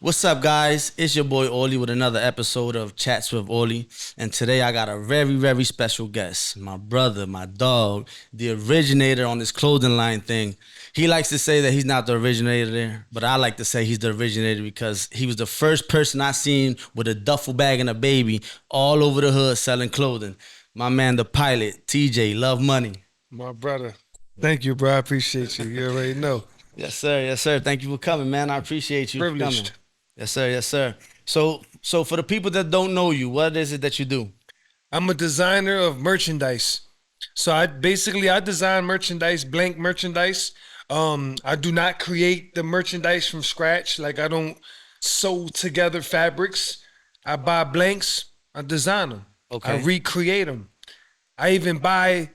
What's up, guys? It's your boy Oli with another episode of Chats with Oli. And today I got a very, very special guest. My brother, my dog, the originator on this clothing line thing. He likes to say that he's not the originator there, but I like to say he's the originator because he was the first person I seen with a duffel bag and a baby all over the hood selling clothing. My man, the pilot, TJ, Love Money. My brother. Thank you, bro. I appreciate you. You already know. Yes, sir. Yes, sir. Thank you for coming, man. I appreciate you Privileged. coming. Yes, sir. Yes, sir. So for the people that don't know you, what is it that you do? I'm a designer of merchandise. So I design merchandise, blank merchandise. I do not create the merchandise from scratch. Like I don't sew together fabrics. I buy blanks. I design them. Okay. I recreate them. I even buy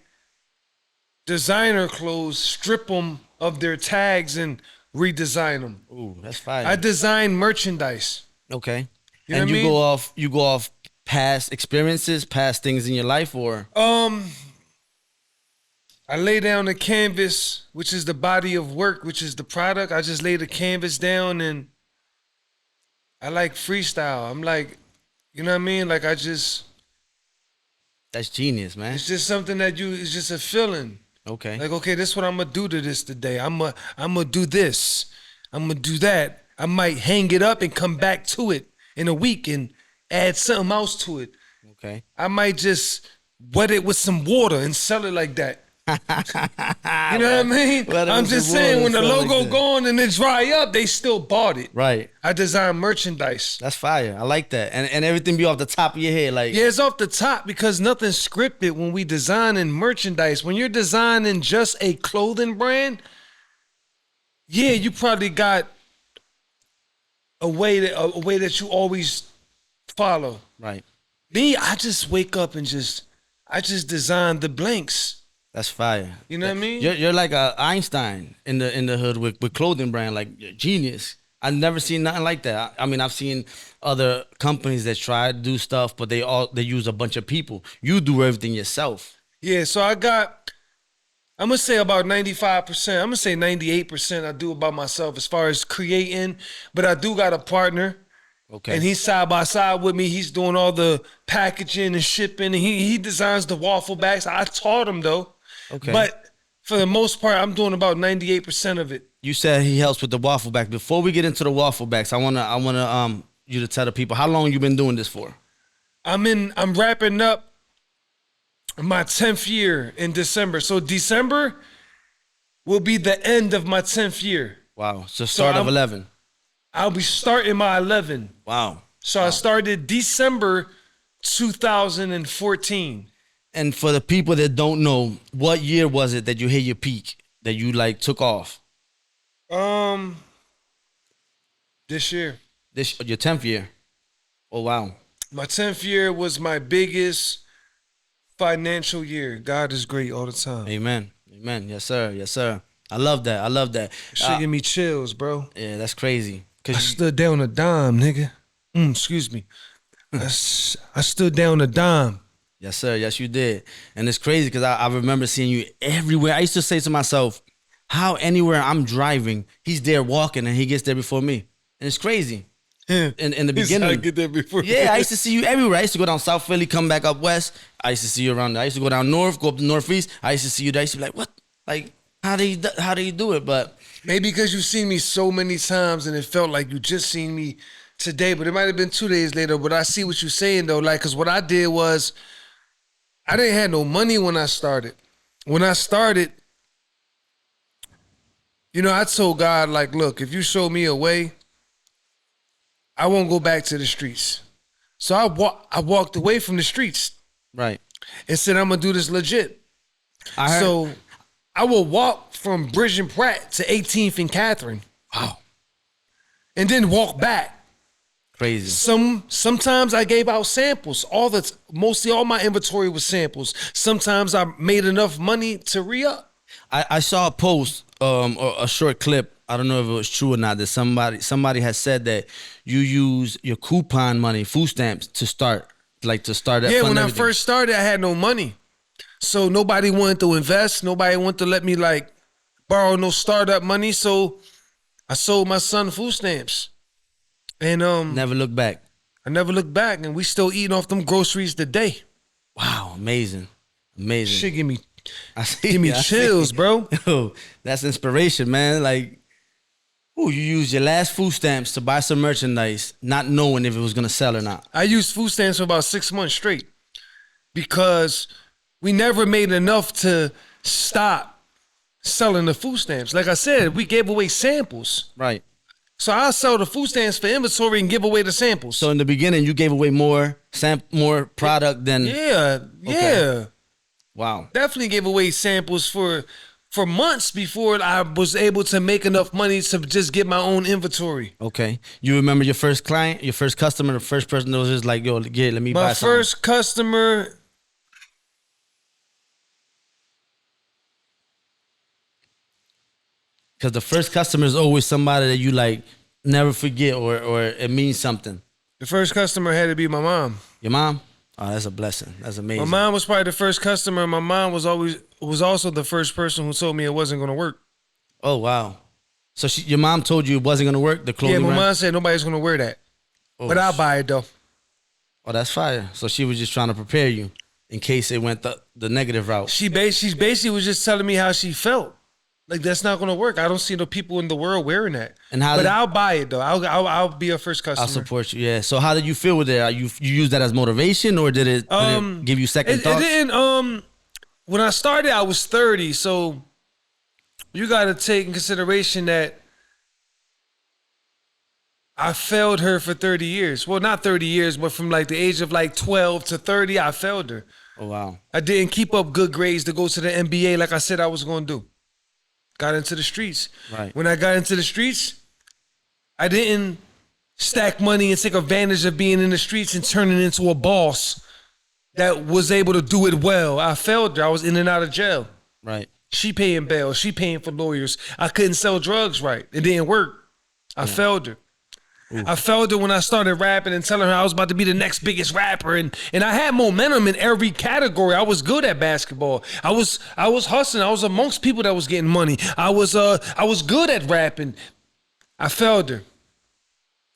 designer clothes, strip them of their tags and redesign them. Ooh, that's fire. I design merchandise. Okay. You know and what I mean? you go off past experiences, past things in your life, or I lay down the canvas, which is the body of work, which is the product. I just lay the canvas down and I like freestyle. I'm like, you know what I mean? Like that's genius, man. it's just something it's just a feeling. Okay. Like, okay, this is what I'm gonna do to this today. I'm gonna do this. I'm gonna do that. I might hang it up and come back to it in a week and add something else to it. Okay. I might just wet it with some water and sell it like that. You know what I mean? I'm just saying, when the logo gone and it dry up, they still bought it. Right. I design merchandise. That's fire. I like that. And everything be off the top of your head, like Yeah, it's off the top because nothing's scripted when we designing merchandise. When you're designing just a clothing brand, yeah, you probably got a way that you always follow. right. Me, I just wake up and I just design the blanks. That's fire. You know what I mean? You're like a Einstein in the hood with clothing brand, like you're a genius. I've never seen nothing like that. I mean, I've seen other companies that try to do stuff, but they use a bunch of people. You do everything yourself. Yeah, so I'm gonna say about 95%. I'm gonna say 98% I do about myself as far as creating, but I do got a partner. Okay. And he's side by side with me. He's doing all the packaging and shipping. And he designs the waffle backs. I taught him though. Okay. But for the most part, I'm doing about 98% of it. You said he helps with the waffle back. Before we get into the waffle backs, I wanna you to tell the people how long you been doing this for. I'm wrapping up my 10th year in December. So December will be the end of my 10th year. Wow. So start of 11. I'll be starting my 11. Wow. So I started December 2014. And for the people that don't know, what year was it that you hit your peak, that you like took off? This year. Your 10th year. Oh wow. My 10th year was my biggest financial year. God is great all the time. Amen. Amen. Yes, sir. Yes, sir. I love that. I love that. Shit give me chills, bro. Yeah, that's crazy. I stood down a dime, nigga. Excuse me. I stood down a dime. Yes, sir. Yes, you did. And it's crazy because I remember seeing you everywhere. I used to say to myself, how anywhere I'm driving, he's there walking and he gets there before me. And it's crazy. Yeah. In the beginning. I get there before Yeah, I used to see you everywhere. I used to go down South Philly, come back up west. I used to see you around there. I used to go down north, go up to northeast. I used to see you there. I used to be like, what? Like, how do you do it? But maybe because you've seen me so many times and it felt like you just seen me today, but it might have been 2 days later. But I see what you're saying though. Like, cause what I did was I didn't have no money when I started. When I started, you know, I told God, like, look, if you show me a way, I won't go back to the streets. So I walked away from the streets. right. And said, I'm gonna do this legit. I heard, So I will walk from Bridge and Pratt to 18th and Catherine. wow. And then walk back. Crazy. Sometimes I gave out samples. Mostly all my inventory was samples. Sometimes I made enough money to re-up. I saw a post, or a short clip. I don't know if it was true or not. That somebody has said that you use your coupon money, food stamps, to start that. Yeah, when I first started, I had no money, so nobody wanted to invest. Nobody wanted to let me like borrow no startup money. So I sold my son food stamps. And Never look back. I never looked back, and we still eating off them groceries today. Wow, amazing. Amazing. Shit, give me I see, give me I see. chills, bro. Yo, that's inspiration, man. Like, ooh, you used your last food stamps to buy some merchandise, not knowing if it was gonna sell or not. I used food stamps for about 6 months straight because we never made enough to stop selling the food stamps. Like I said, we gave away samples. Right. So I'll sell the food stamps for inventory and give away the samples. So in the beginning, you gave away more product than. Yeah, yeah. Wow. Definitely gave away samples for months before I was able to make enough money to just get my own inventory. Okay. You remember your first client, your first customer, the first person that was just like, yo, yeah, let me buy My something. first customer, Because the first customer is always somebody that you like never forget or it means something. the first customer had to be my mom. Your mom? Oh, that's a blessing. That's amazing. My mom was probably the first customer. My mom was also the first person who told me it wasn't going to work. Oh, wow. So your mom told you it wasn't going to work, the Yeah, clothing my brand? mom said nobody's going to wear that. Oh, But I'll buy it though. Oh, that's fire. So she was just trying to prepare you in case it went the negative route. She's basically was just telling me how she felt. Like, that's not going to work. I don't see no people in the world wearing that. And how but did- I'll buy it though. I'll be a first customer. I'll support you. Yeah. So how did you feel with it? You use that as motivation, or did it give you second It thoughts? didn't. When I started, I was 30, so you got to take in consideration that I failed her for 30 years. Well, not 30 years, but from like the age of like 12 to 30, I failed her. Oh, wow. I didn't keep up good grades to go to the NBA like I said I was going to do. Got into the streets. Right. When I got into the streets, I didn't stack money and take advantage of being in the streets and turning into a boss that was able to do it well. I failed her. I was in and out of jail. Right. She paying bail. She paying for lawyers. I couldn't sell drugs right. It didn't work. I failed her. I failed her when I started rapping and telling her I was about to be the next biggest rapper, and I had momentum in every category. I was good at basketball. I was hustling. I was amongst people that was getting money. I was good at rapping. I failed her.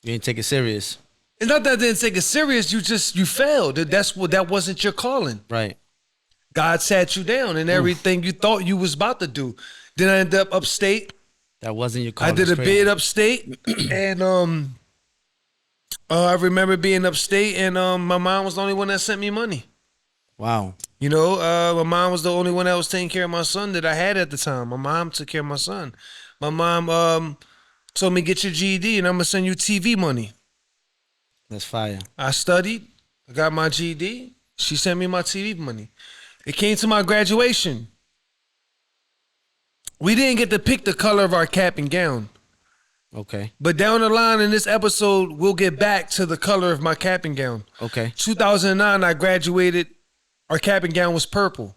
You didn't take it serious. It's not that I didn't take it serious. You failed. That wasn't your calling. Right. God sat you down and everything you thought you was about to do. Then I ended up upstate. That wasn't your I calling. did a straight bid up. upstate, and I remember being upstate, and my mom was the only one that sent me money. Wow. You know, my mom was the only one that was taking care of my son that I had at the time. My mom took care of my son. My mom told me, get your GED and I'm gonna send you TV money. That's fire. I studied. I got my GED. She sent me my TV money. It came to my graduation. We didn't get to pick the color of our cap and gown. Okay. But down the line in this episode, we'll get back to the color of my cap and gown. Okay. 2009, I graduated. Our cap and gown was purple.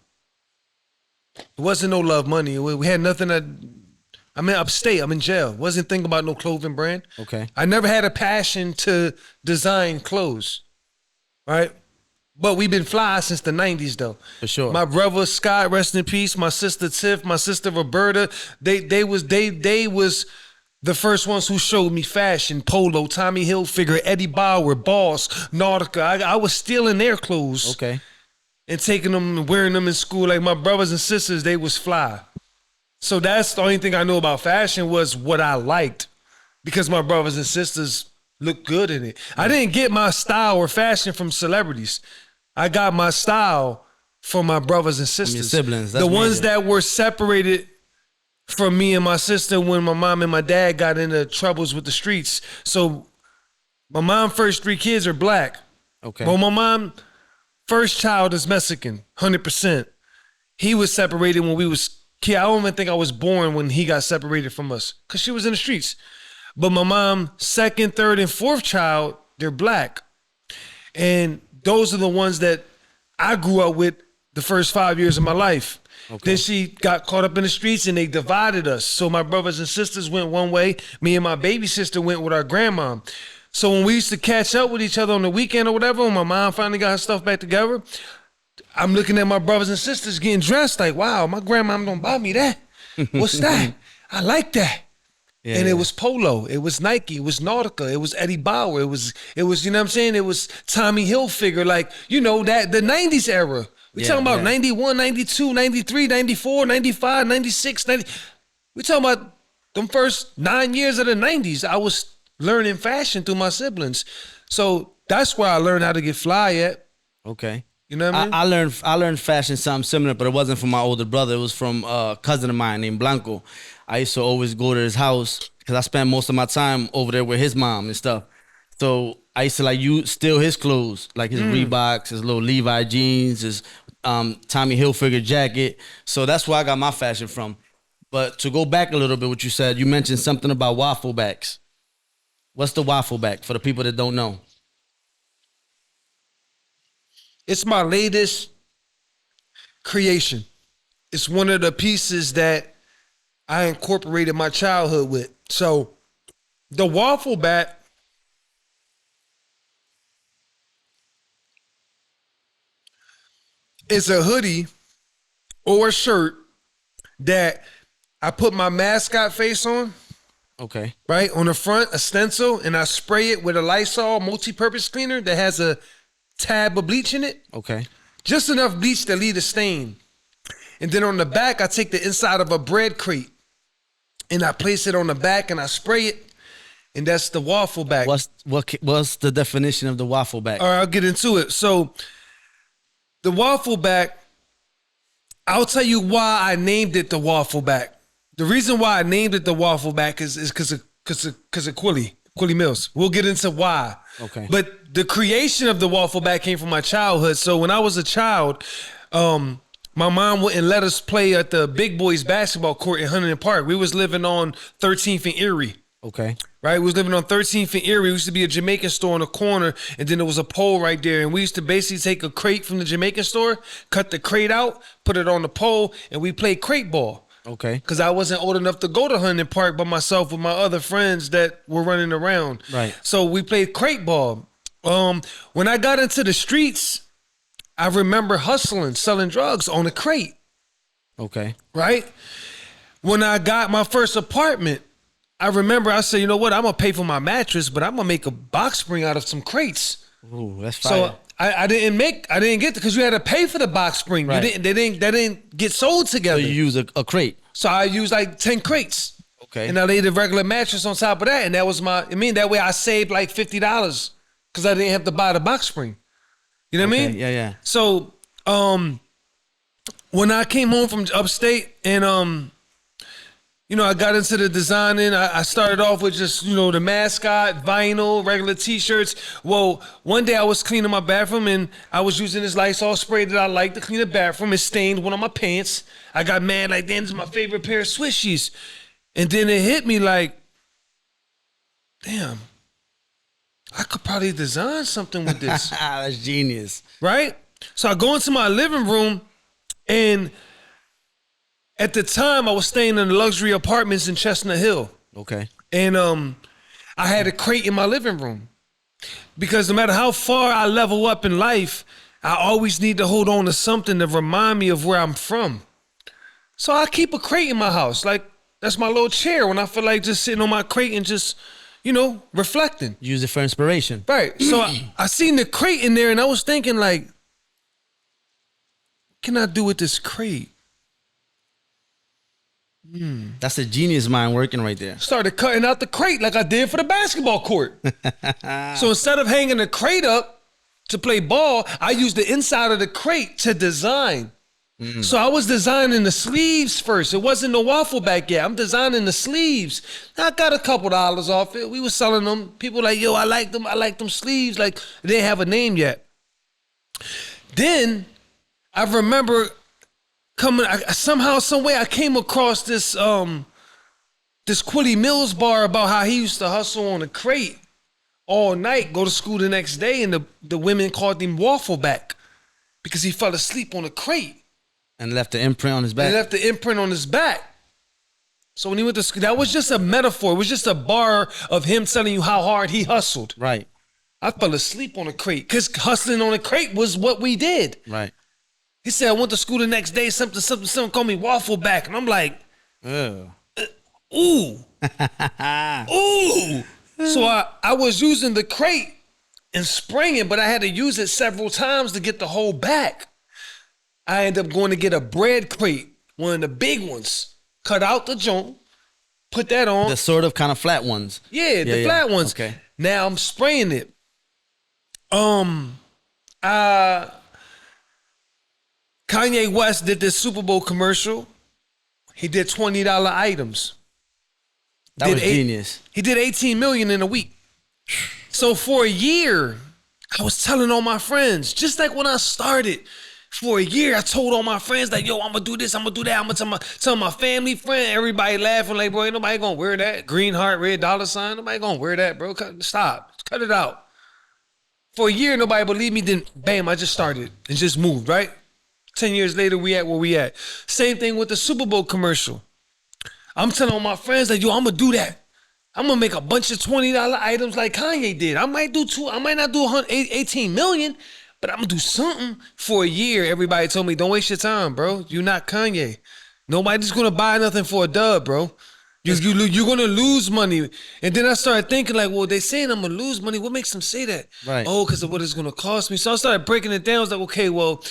It wasn't no Love Money. We had nothing. I'm in upstate. I'm in jail. Wasn't thinking about no clothing brand. Okay. I never had a passion to design clothes. Right? But we've been fly since the 90s, though. For sure. My brother Scott, rest in peace. My sister Tiff, my sister Roberta. They was the first ones who showed me fashion. Polo, Tommy Hilfiger, Eddie Bauer, Boss, Nautica. I was stealing their clothes. Okay. And taking them and wearing them in school. Like my brothers and sisters, they was fly. So that's the only thing I know about fashion was what I liked. Because my brothers and sisters looked good in it. I didn't get my style or fashion from celebrities. I got my style from my brothers and sisters. your siblings. That's the ones amazing. that were separated from me and my sister when my mom and my dad got into troubles with the streets. So my mom's first 3 kids are black. Okay. Well, my mom first child is Mexican, 100%. He was separated when we was kid. I don't even think I was born when he got separated from us because she was in the streets. But my mom, second, third, and fourth child, they're black. And those are the ones that I grew up with the first 5 years of my life. Okay. Then she got caught up in the streets and they divided us. So my brothers and sisters went one way. Me and my baby sister went with our grandma. So when we used to catch up with each other on the weekend or whatever, when my mom finally got her stuff back together, I'm looking at my brothers and sisters getting dressed like, wow, my grandma don't buy me that. What's that? I like that. Yeah, And it yeah. was Polo, it was Nike, it was Nautica, it was Eddie Bauer, it was, you know what I'm saying? It was Tommy Hilfiger, like, you know, that the 90s era. We Yeah, talking about yeah. 91, 92, 93, 94, 95, 96, 90. We talking about them first 9 years of the 90s. I was learning fashion through my siblings. So that's where I learned how to get fly at. Okay. You know what I mean? I learned fashion something similar, but it wasn't from my older brother. It was from a cousin of mine named Blanco. I used to always go to his house because I spent most of my time over there with his mom and stuff. So I used to like steal his clothes, like his Reeboks, his little Levi jeans, his Tommy Hilfiger jacket. So that's where I got my fashion from. But to go back a little bit, what you said, you mentioned something about waffle backs. What's the waffle back for the people that don't know? It's my latest creation. It's one of the pieces that I incorporated my childhood with. So the waffle back is a hoodie or a shirt that I put my mascot face on, Okay. right? On the front, a stencil, and I spray it with a Lysol multi-purpose cleaner that has a tab of bleach in it. Okay. Just enough bleach to leave a stain. And then on the back, I take the inside of a bread crate and I place it on the back and I spray it. And that's the waffle back. What's the definition of the waffle back? All right, I'll get into it. So the waffle back, I'll tell you why I named it the waffle back. The reason why I named it the waffle back is because of Quilly Mills. We'll get into why. Okay. But the creation of the waffle back came from my childhood. So when I was a child, my mom wouldn't let us play at the big boys basketball court in Huntington Park. We was living on 13th and Erie. Okay. Right, we was living on 13th and Erie. We used to be a Jamaican store on the corner, and then there was a pole right there. And we used to basically take a crate from the Jamaican store, cut the crate out, put it on the pole, and we played crate ball. Okay. Because I wasn't old enough to go to Huntington Park by myself with my other friends that were running around. Right. So we played crate ball. When I got into the streets, I remember hustling, selling drugs on a crate. Okay. Right? When I got my first apartment, I remember I said, you know what? I'm gonna pay for my mattress, but I'm gonna make a box spring out of some crates. Ooh, that's fire. So I didn't get because you had to pay for the box spring. Right. They didn't get sold So together. you use a crate. So I used like 10 crates. Okay. And I laid a regular mattress on top of that. And that was that way I saved like $50 because I didn't have to buy the box spring. You know what I mean? Yeah, yeah. So when I came home from upstate and I got into the designing. I started off with just, the mascot, vinyl, regular t-shirts. Well, one day I was cleaning my bathroom and I was using this Lysol spray that I like to clean the bathroom. It stained one of my pants. I got mad like, damn, this is my favorite pair of Swishies. And then it hit me like, damn, I could probably design something with this. That's genius. Right? So I go into my living room and at the time, I was staying in the luxury apartments in Chestnut Hill. Okay. And I had a crate in my living room. Because no matter how far I level up in life, I always need to hold on to something to remind me of where I'm from. So I keep a crate in my house. Like, that's my little chair when I feel like just sitting on my crate and just, reflecting. Use it for inspiration. Right. So I seen the crate in there and I was thinking like, what can I do with this crate? That's a genius mind working right there. Started cutting out the crate like I did for the basketball court. So instead of hanging the crate up to play ball, I used the inside of the crate to design. So I was designing the sleeves first. It wasn't the waffle back yet. I'm designing the sleeves. I got a couple dollars off it. We were selling them. People like, yo, I like them. I like them sleeves. Like, they didn't have a name yet. Then I remember somehow, some way, I came across this Quilly Mills bar about how he used to hustle on a crate all night, go to school the next day, and the women called him Waffle Back because he fell asleep on a crate. And left the imprint on his back. He left the imprint on his back. So when he went to school, that was just a metaphor. It was just a bar of him telling you how hard he hustled. Right. I fell asleep on a crate because hustling on a crate was what we did. Right. He said, I went to school the next day, something called me Waffle Back. And I'm like, Ew. ooh. Ooh. So I was using the crate and spraying it, but I had to use it several times to get the whole back. I ended up going to get a bread crate, one of the big ones, cut out the joint, put that on. The sort of kind of flat ones. Yeah, the flat ones. Okay. Now I'm spraying it. Kanye West did this Super Bowl commercial. He did $20 items. That was genius. He did 18 million in a week. So for a year, I was telling all my friends, just like when I started, for a year, I told all my friends, like, yo, I'm gonna do this, I'm gonna do that. I'm gonna tell my family, friend, everybody laughing, like, bro, ain't nobody gonna wear that. Green heart, red dollar sign, nobody gonna wear that, bro. Stop, cut it out. For a year, nobody believed me, then bam, I just started and just moved, right? 10 years later, we at where we at. Same thing with the Super Bowl commercial. I'm telling all my friends, like, yo, I'm gonna do that. I'm gonna make a bunch of $20 items like Kanye did. I might not do 18 million, but I'm gonna do something. For a year, everybody told me, don't waste your time, bro. You're not Kanye. Nobody's gonna buy nothing for a dub, bro. You're gonna lose money. And then I started thinking, like, well, they saying I'm gonna lose money. What makes them say that? Right. Oh, because of what it's gonna cost me. So I started breaking it down. I was like, okay, well,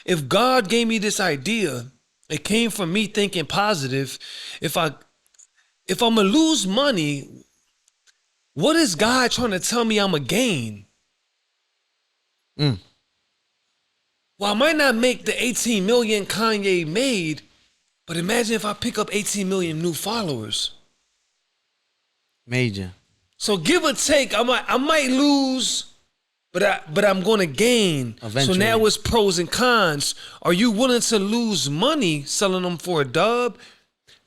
if God gave me this idea, it came from me thinking positive. If I'm gonna lose money, what is God trying to tell me I'm gonna gain? Well, I might not make the 18 million Kanye made, but imagine if I pick up 18 million new followers. Major. So give or take, I might lose, but I'm gonna gain. Eventually. So now it's pros and cons. Are you willing to lose money selling them for a dub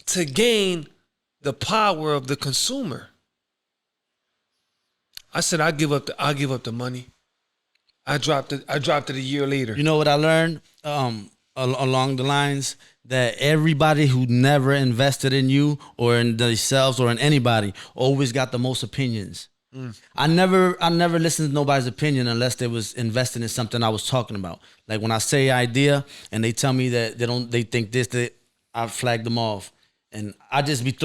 to gain the power of the consumer? I said I'll give up the money. I dropped it a year later. You know what I learned along the lines that everybody who never invested in you or in themselves or in anybody always got the most opinions. I never listened to nobody's opinion unless they was investing in something I was talking about. Like when I say idea and they tell me that they think this, that I flag them off. And I just be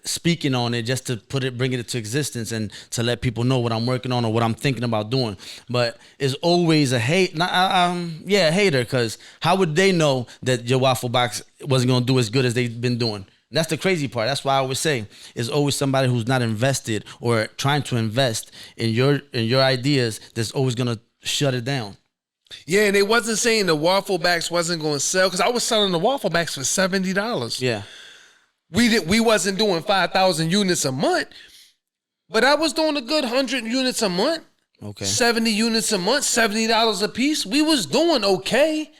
speaking on it just to bring it into existence and to let people know what I'm working on or what I'm thinking about doing. But it's always a hater, because how would they know that your Waffle Box wasn't gonna do as good as they've been doing? And that's the crazy part. That's why I always say it's always somebody who's not invested or trying to invest in your ideas that's always gonna shut it down. Yeah, and they wasn't saying the Waffle Backs wasn't gonna sell, because I was selling the Waffle Backs for $70. Yeah. We wasn't doing 5,000 units a month, but I was doing a good 100 units a month. Okay. 70 units a month, $70 a piece. We was doing okay.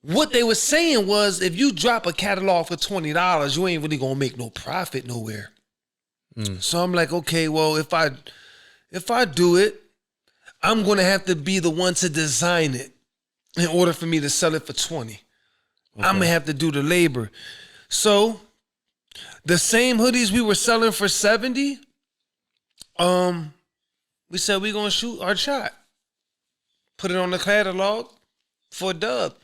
What they were saying was, if you drop a catalog for $20, you ain't really gonna make no profit nowhere. So I'm like, okay, well, if I do it, I'm gonna have to be the one to design it in order for me to sell it for 20. Okay. I'm gonna have to do the labor. So the same hoodies we were selling for 70, we said we're gonna shoot our shot. Put it on the catalog for a dub.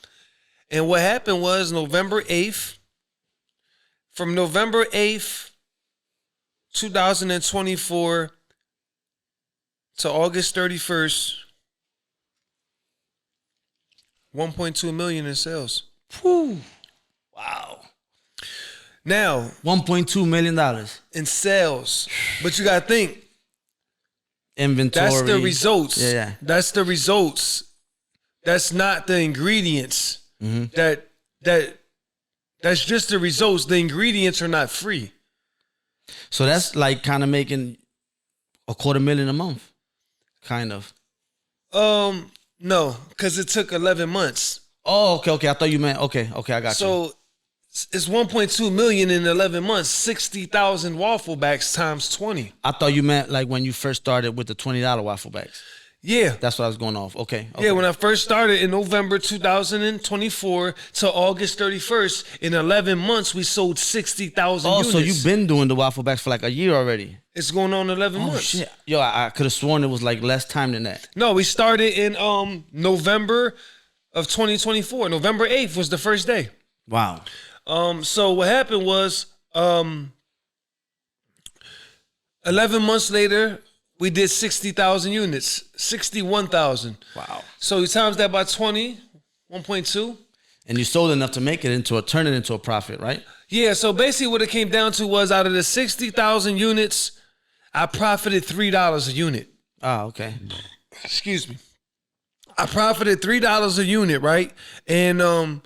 And what happened was November 8th, from November 8th, 2024 to August 31st, 1.2 million in sales. Whew. Wow. Now, $1.2 million in sales. But you gotta think, inventory. that's the results. Yeah. That's the results. That's not the ingredients. That's just the results. The ingredients are not free. So that's like kind of making $250,000 a month. Kind of. No, because it took 11 months. Oh, okay. I thought you meant okay. I got you. So it's 1.2 million in 11 months. 60,000 waffle backs times 20. I thought you meant like when you first started with the $20 waffle backs. Yeah. That's what I was going off. Okay. Yeah, when I first started in November 2024 to August 31st, in 11 months, we sold 60,000 units. Oh, so you've been doing the waffle backs for like a year already. It's going on 11 months. Oh, shit. Yo, I could have sworn it was like less time than that. No, we started in November of 2024. November 8th was the first day. Wow. So what happened was 11 months later, we did 60,000 units, 61,000. Wow. So you times that by 20, 1.2. And you sold enough to make it turn it into a profit, right? Yeah, so basically what it came down to was out of the 60,000 units, I profited $3 a unit. Ah, okay. Excuse me. I profited $3 a unit, right? And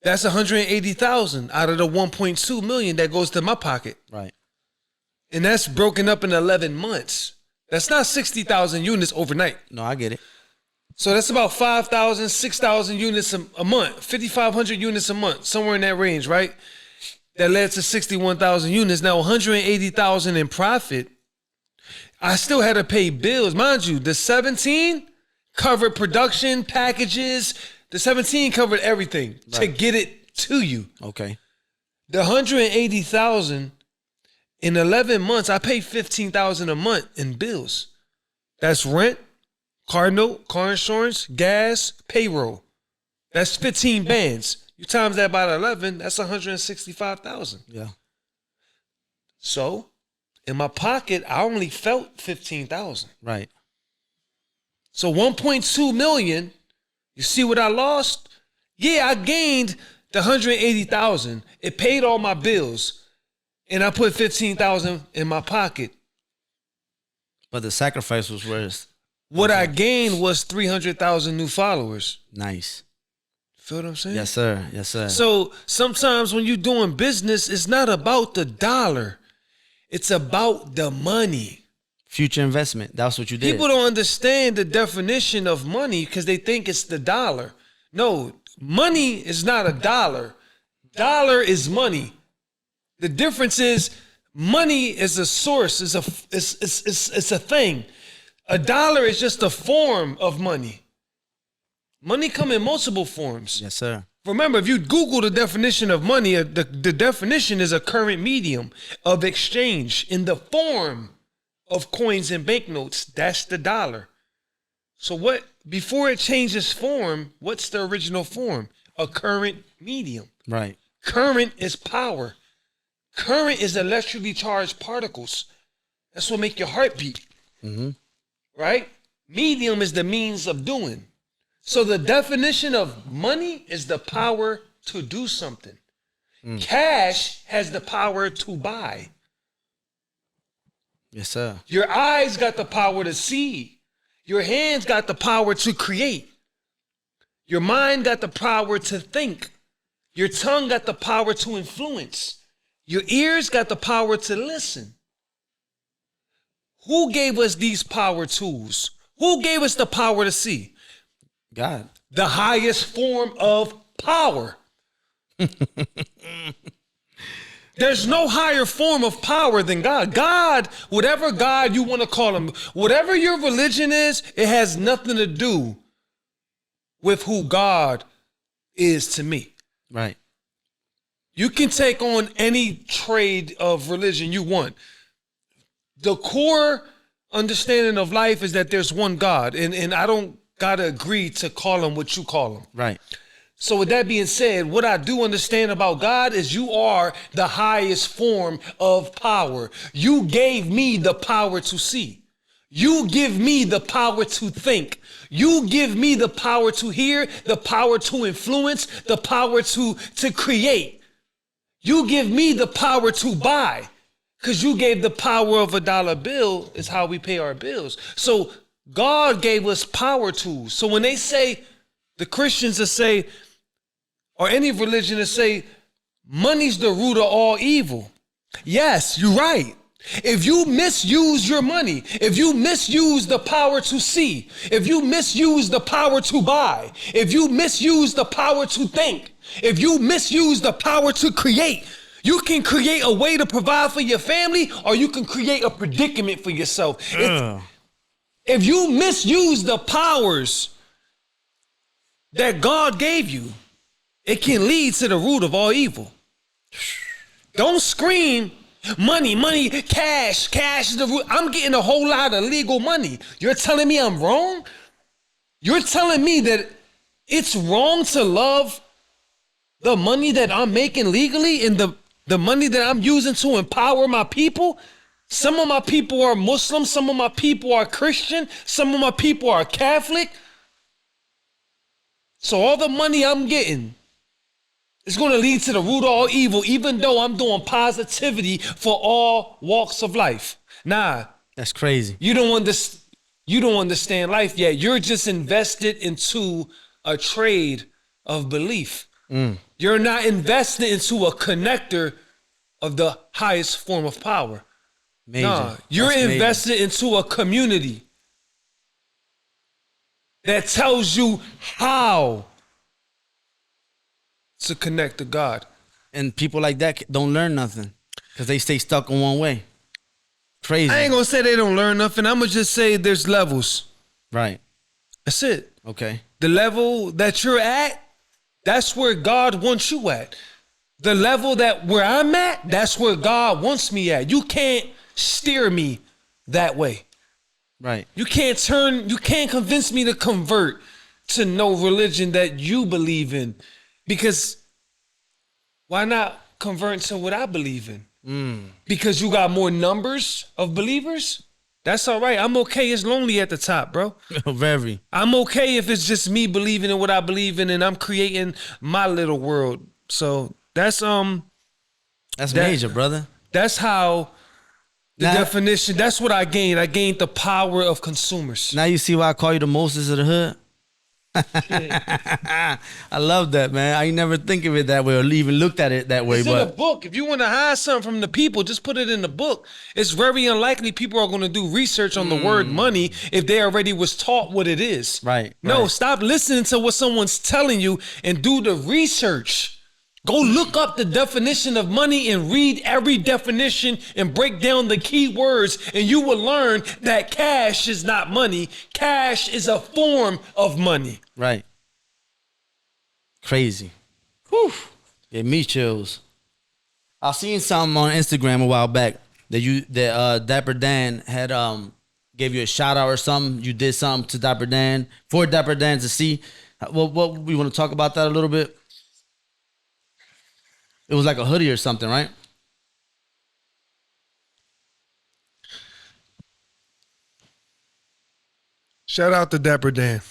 that's 180,000 out of the 1.2 million that goes to my pocket. Right. And that's broken up in 11 months. That's not 60,000 units overnight. No, I get it. So that's about 5,000, 6,000 units a month, 5,500 units a month, somewhere in that range, right? That led to 61,000 units. Now 180,000 in profit. I still had to pay bills. Mind you, the 17 covered production, packages. The 17 covered everything to get it to you. Okay. The 180,000 in 11 months, I paid 15,000 a month in bills. That's rent, car note, car insurance, gas, payroll. That's 15 bands. You times that by 11, that's 165,000. Yeah. So, in my pocket, I only felt 15,000. Right. So 1.2 million, you see what I lost? Yeah, I gained the 180,000. It paid all my bills. And I put 15,000 in my pocket. But the sacrifice was worth. What I gained was 300,000 new followers. Nice. Feel what I'm saying? Yes, sir. Yes, sir. So sometimes when you're doing business, it's not about the dollar. It's about the money. Future investment. That's what you did. People don't understand the definition of money because they think it's the dollar. No, money is not a dollar. Dollar is money. The difference is money is a source, it's a thing. A dollar is just a form of money. Money come in multiple forms. Yes, sir. Remember, if you Google the definition of money, the definition is a current medium of exchange in the form of coins and banknotes. That's the dollar. So before it changes form, what's the original form? A current medium. Right. Current is power. Current is electrically charged particles. That's what make your heart beat. Mm-hmm. Right? Medium is the means of doing. So the definition of money is the power to do something. Cash has the power to buy. Yes, sir. Your eyes got the power to see. Your hands got the power to create. Your mind got the power to think. Your tongue got the power to influence. Your ears got the power to listen. Who gave us these power tools? Who gave us the power to see? God. The highest form of power. There's no higher form of power than God. God, whatever God you want to call him, whatever your religion is, it has nothing to do with who God is to me. Right. You can take on any trade of religion you want. The core understanding of life is that there's one God, and I don't gotta agree to call him what you call him. Right. So with that being said, what I do understand about God is you are the highest form of power. You gave me the power to see. You give me the power to think. You give me the power to hear, the power to influence, the power to create. You give me the power to buy, because you gave the power of a dollar bill is how we pay our bills. So God gave us power tools. So when they say, the Christians that say, or any religion that say, money's the root of all evil. Yes, you're right. If you misuse your money, if you misuse the power to see, if you misuse the power to buy, if you misuse the power to think, if you misuse the power to create, you can create a way to provide for your family, or you can create a predicament for yourself. If you misuse the powers that God gave you, it can lead to the root of all evil. Don't scream, money, money, cash, cash is the root. I'm getting a whole lot of legal money. You're telling me I'm wrong? You're telling me that it's wrong to love the money that I'm making legally and the money that I'm using to empower my people? Some of my people are Muslim. Some of my people are Christian. Some of my people are Catholic. So all the money I'm getting is going to lead to the root of all evil, even though I'm doing positivity for all walks of life. Nah. That's crazy. You don't understand life yet. You're just invested into a trade of belief. You're not invested into a connector of the highest form of power. Major. Nah, you're That's invested major. into a community that tells you how to connect to God. And people like that don't learn nothing because they stay stuck in one way. Crazy. I ain't gonna say they don't learn nothing. I'm gonna just say there's levels. Right. That's it. Okay. The level that you're at, that's where God wants you at. The level that where I'm at, that's where God wants me at. You can't steer me that way. Right. You can't convince me to convert to no religion that you believe in. Because why not convert to what I believe in? Because you got more numbers of believers? That's all right. I'm okay. It's lonely at the top, bro. Very. I'm okay if it's just me believing in what I believe in and I'm creating my little world. So that's major, brother. That's how the Now- definition, that's what I gained. I gained the power of consumers. Now you see why I call you the Moses of the hood? I love that, man. I ain't never think of it that way or even looked at it that way. It's in a But book. If you want to hide something from the people, just put it in the book. It's very unlikely people are going to do research on the word money if they already was taught what it is. Right, No, right. stop listening to what someone's telling you and do the research. Go look up the definition of money and read every definition and break down the key words, and you will learn that cash is not money. Cash is a form of money. right. Crazy. Whew. Gave me chills. I seen something on Instagram a while back that Dapper Dan had gave you a shout out or something. You did something to Dapper Dan for Dapper Dan to see. What we want to talk about that a little bit? It was like a hoodie or something, right? Shout out to Dapper Dan.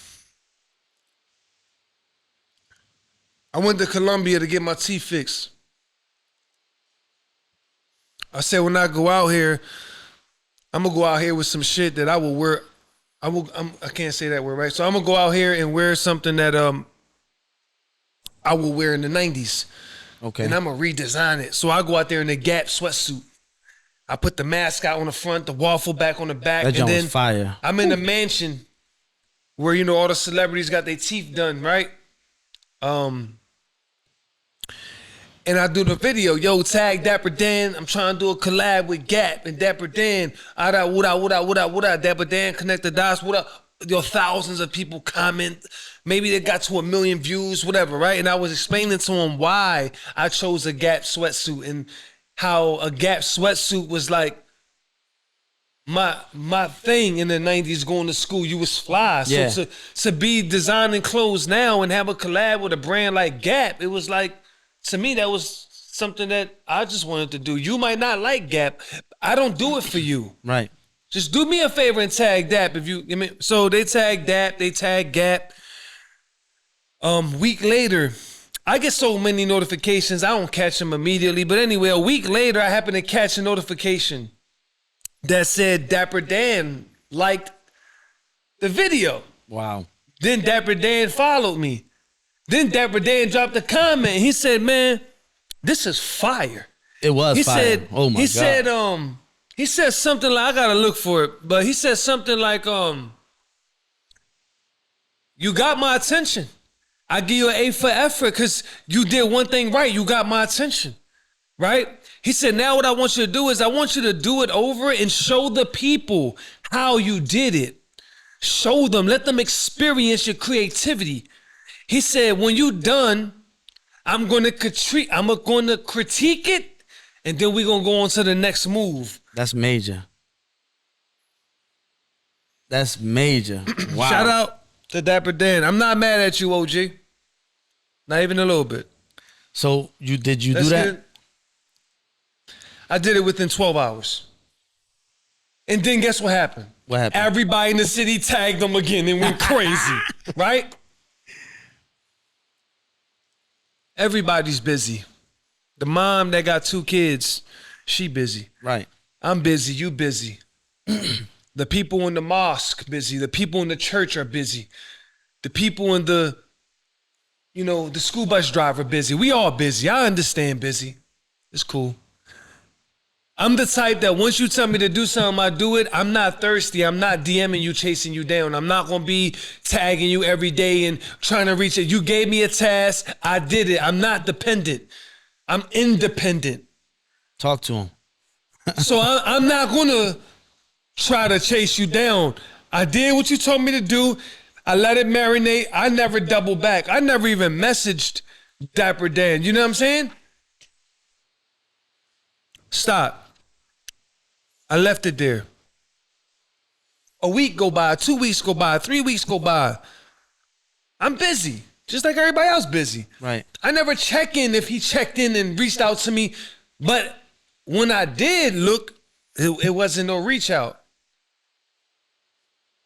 I went to Colombia to get my teeth fixed. I said when I go out here, I'm gonna go out here with some shit that I will wear. I can't say that word right. So I'm gonna go out here and wear something that I will wear in the 90s. Okay. And I'm gonna redesign it. So I go out there in the Gap sweatsuit. I put the mask out on the front, the Waffle Back on the back, That and joint then was fire. I'm in the mansion where all the celebrities got their teeth done, right? And I do the video, yo, tag Dapper Dan. I'm trying to do a collab with Gap and Dapper Dan. What up? Dapper Dan, connect the dots, what up? Yo, thousands of people comment. Maybe they got to 1 million views, whatever, right? And I was explaining to them why I chose a Gap sweatsuit and how a Gap sweatsuit was like my thing in the 90s going to school. You was fly. Yeah. So to be designing clothes now and have a collab with a brand like Gap, it was like, to me, that was something that I just wanted to do. You might not like Gap. I don't do it for you. Right. Just do me a favor and tag Dap if you. So they tag Dap, they tag Gap. Week later, I get so many notifications. I don't catch them immediately, but anyway, a week later, I happen to catch a notification that said Dapper Dan liked the video. Wow. Then Dapper Dan followed me. Then Dapper Dan dropped a comment. He said, "Man, this is fire." It was He fire. said, Oh my God. He said something like, I gotta look for it, but he said something like, you got my attention. I give you an A for effort because you did one thing right. You got my attention, right? He said, now what I want you to do is I want you to do it over and show the people how you did it. Show them, let them experience your creativity. He said, when you done, I'm gonna critique it, and then we're gonna go on to the next move. That's major. That's major. Wow. Shout out to Dapper Dan. I'm not mad at you, OG. Not even a little bit. So did you That's do that? good. I did it within 12 hours. And then guess what happened? What happened? Everybody in the city tagged him again and went crazy, right? Everybody's busy. The mom that got 2 kids, she busy. Right. I'm busy, you busy. The people in the mosque busy. The people in the church are busy. The people in the school bus driver busy. We all busy. I understand busy. It's cool. I'm the type that once you tell me to do something, I do it. I'm not thirsty. I'm not DMing you, chasing you down. I'm not going to be tagging you every day and trying to reach it. You gave me a task. I did it. I'm not dependent. I'm independent. Talk to him. So I'm not going to try to chase you down. I did what you told me to do. I let it marinate. I never double back. I never even messaged Dapper Dan. You know what I'm saying? Stop. I left it there. A week go by, 2 weeks go by, 3 weeks go by. I'm busy, just like everybody else busy. Right. I never check in if he checked in and reached out to me. But when I did look, it wasn't no reach out.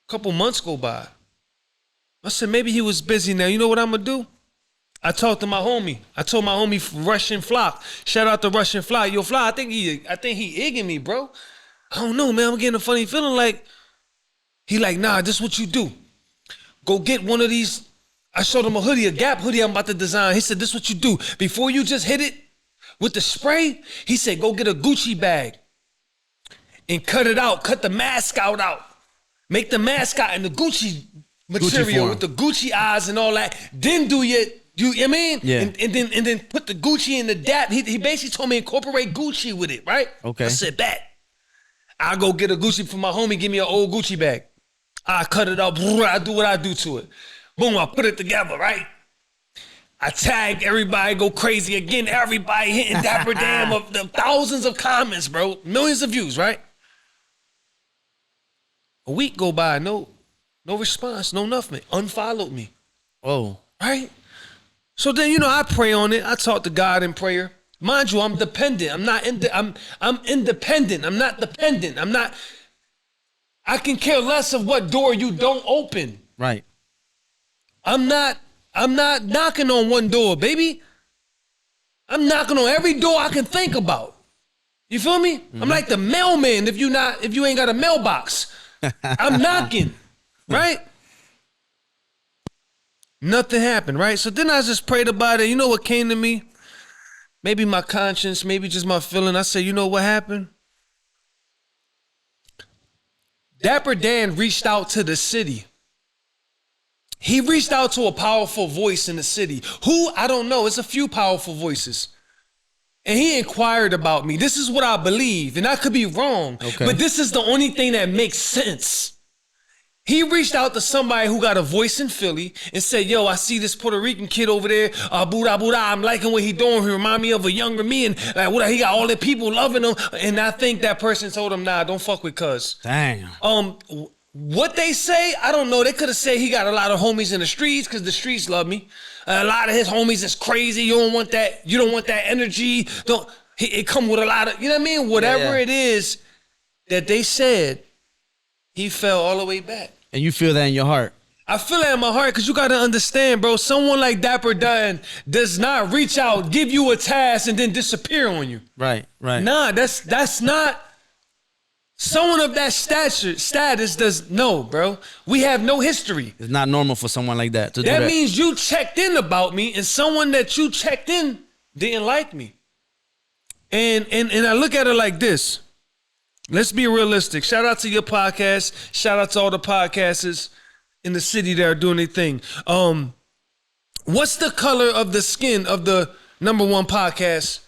A couple months go by. I said, maybe he was busy now. You know what I'm going to do? I talked to my homie. I told my homie Russian Flock. Shout out to Russian Flock. Yo, Flock, I think he egging me, bro. I don't know, man. I'm getting a funny feeling like he like, nah, this is what you do. Go get one of these. I showed him a hoodie, a Gap hoodie I'm about to design. He said, this is what you do. Before you just hit it with the spray, he said, go get a Gucci bag and cut it out. Cut the mascot out. Make the mascot in the Gucci material with the Gucci eyes and all that. Then do you know what I mean? Yeah. And then put the Gucci in the Dap. He basically told me incorporate Gucci with it, right? Okay. I said, bet. I go get a Gucci for my homie, give me an old Gucci bag. I cut it up, I do what I do to it. Boom, I put it together, right? I tag everybody, go crazy again. Everybody hitting Dapper Dan of the thousands of comments, bro. Millions of views, right? A week go by, no response, no nothing. Unfollowed me. Oh. Right? So then, I pray on it. I talk to God in prayer. Mind you, I'm dependent. I'm independent. I'm not dependent. I can care less of what door you don't open. Right. I'm not knocking on one door, baby. I'm knocking on every door I can think about. You feel me? Mm-hmm. I'm like the mailman if you ain't got a mailbox. I'm knocking, right? Nothing happened, right? So then I just prayed about it. You know what came to me? Maybe my conscience, maybe just my feeling. I said, you know what happened? Dapper Dan reached out to the city. He reached out to a powerful voice in the city. Who? I don't know. It's a few powerful voices. And he inquired about me. This is what I believe, and I could be wrong. Okay. But this is the only thing that makes sense. He reached out to somebody who got a voice in Philly and said, yo, I see this Puerto Rican kid over there, Buddha, I'm liking what he doing. He remind me of a younger me, and like, he got all the people loving him. And I think that person told him, nah, don't fuck with cuz. Damn. What they say, I don't know. They could have said he got a lot of homies in the streets because the streets love me. A lot of his homies is crazy. You don't want that. You don't want that energy. It come with a lot of, you know what I mean? Whatever it is that they said, he fell all the way back. And you feel that in your heart? I feel that in my heart because you got to understand, bro. Someone like Dapper Dan does not reach out, give you a task, and then disappear on you. Right. Nah, that's not. Someone of that status does no, bro. We have no history. It's not normal for someone like that to do that. That means you checked in about me, and someone that you checked in didn't like me. And I look at it like this. Let's be realistic. Shout out to your podcast. Shout out to all the podcasters in the city that are doing their thing. What's the color of the skin of the #1 podcast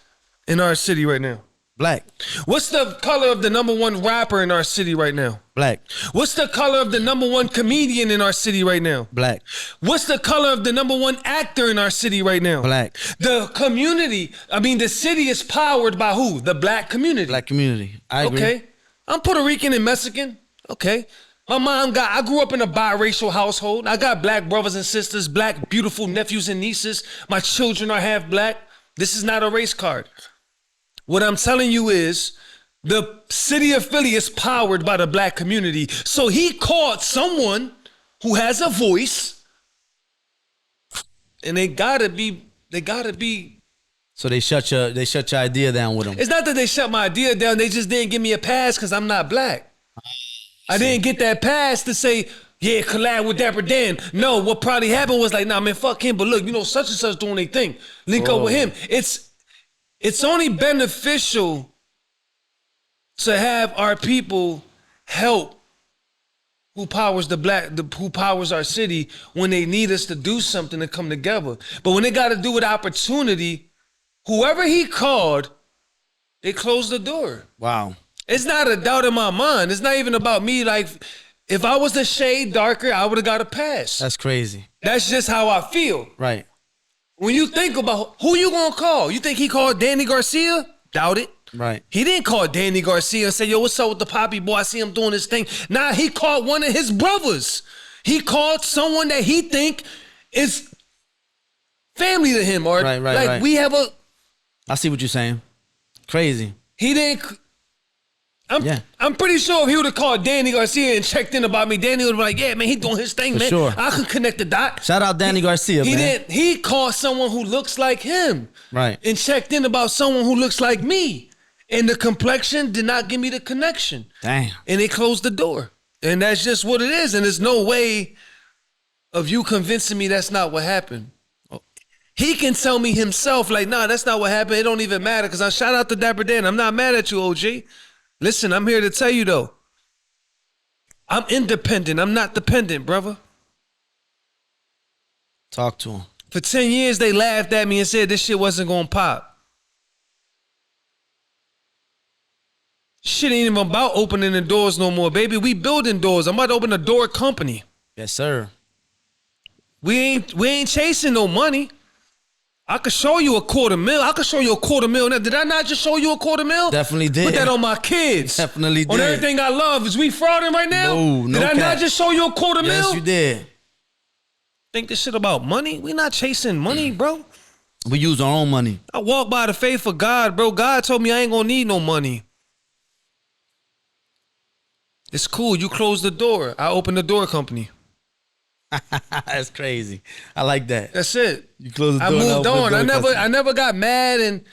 in our city right now? Black. What's the color of the #1 rapper in our city right now? Black. What's the color of the #1 comedian in our city right now? Black. What's the color of the #1 actor in our city right now? Black. The city is powered by who? The black community. Black community. I agree. Okay. I'm Puerto Rican and Mexican. Okay. I grew up in a biracial household. I got black brothers and sisters, black beautiful nephews and nieces. My children are half black. This is not a race card. What I'm telling you is The city of Philly is powered by the black community. So he called someone who has a voice, and they gotta be. So they shut your idea down with him. It's not that they shut my idea down. They just didn't give me a pass because I'm not black. I didn't get that pass to say, yeah, collab with Dapper Dan. No, what probably happened was like, nah, man, fuck him. But look, you know, such and such doing their thing. Link up with him. It's only beneficial to have our people help who powers who powers our city when they need us to do something to come together. But when it got to do with opportunity, whoever he called, they closed the door. Wow. It's not a doubt in my mind. It's not even about me. Like, if I was a shade darker, I would have got a pass. That's crazy. That's just how I feel. Right. When you think about who you gonna call, you think he called Danny Garcia? Doubt it. Right. He didn't call Danny Garcia and say, yo, what's up with the Poppy boy? I see him doing this thing. Nah, he called one of his brothers. He called someone that he think is family to him. Or right. We have a... I see what you're saying. Crazy. He didn't... I'm pretty sure if he would have called Danny Garcia and checked in about me, Danny would have been like, yeah, man, he doing his thing, For man. sure. I could connect the dot. Shout out Danny Garcia, man. He called someone who looks like him. Right. And checked in about someone who looks like me. And the complexion did not give me the connection. Damn. And they closed the door. And that's just what it is. And there's no way of you convincing me that's not what happened. He can tell me himself, like, nah, that's not what happened. It don't even matter. Because I shout out to Dapper Dan. I'm not mad at you, OG. Listen, I'm here to tell you, though. I'm independent. I'm not dependent, brother. Talk to him. For 10 years, they laughed at me and said this shit wasn't going to pop. Shit ain't even about opening the doors no more, baby. We building doors. I'm about to open a door company. Yes, sir. We ain't chasing no money. I could show you $250,000. I could show you $250,000. Now, did I not just show you $250,000? Definitely did. Put that on my kids. Definitely did. On everything I love. Is we frauding right now? No Did I cap. not just show you $250,000? Yes, you did. Think this shit about money? We not chasing money, bro. We use our own money. I walk by the faith of God, bro. God told me I ain't gonna need no money. It's cool. You close the door. I open the door company. That's crazy. I like that. That's it. You close the door. I moved and on. open the door I never got mad, and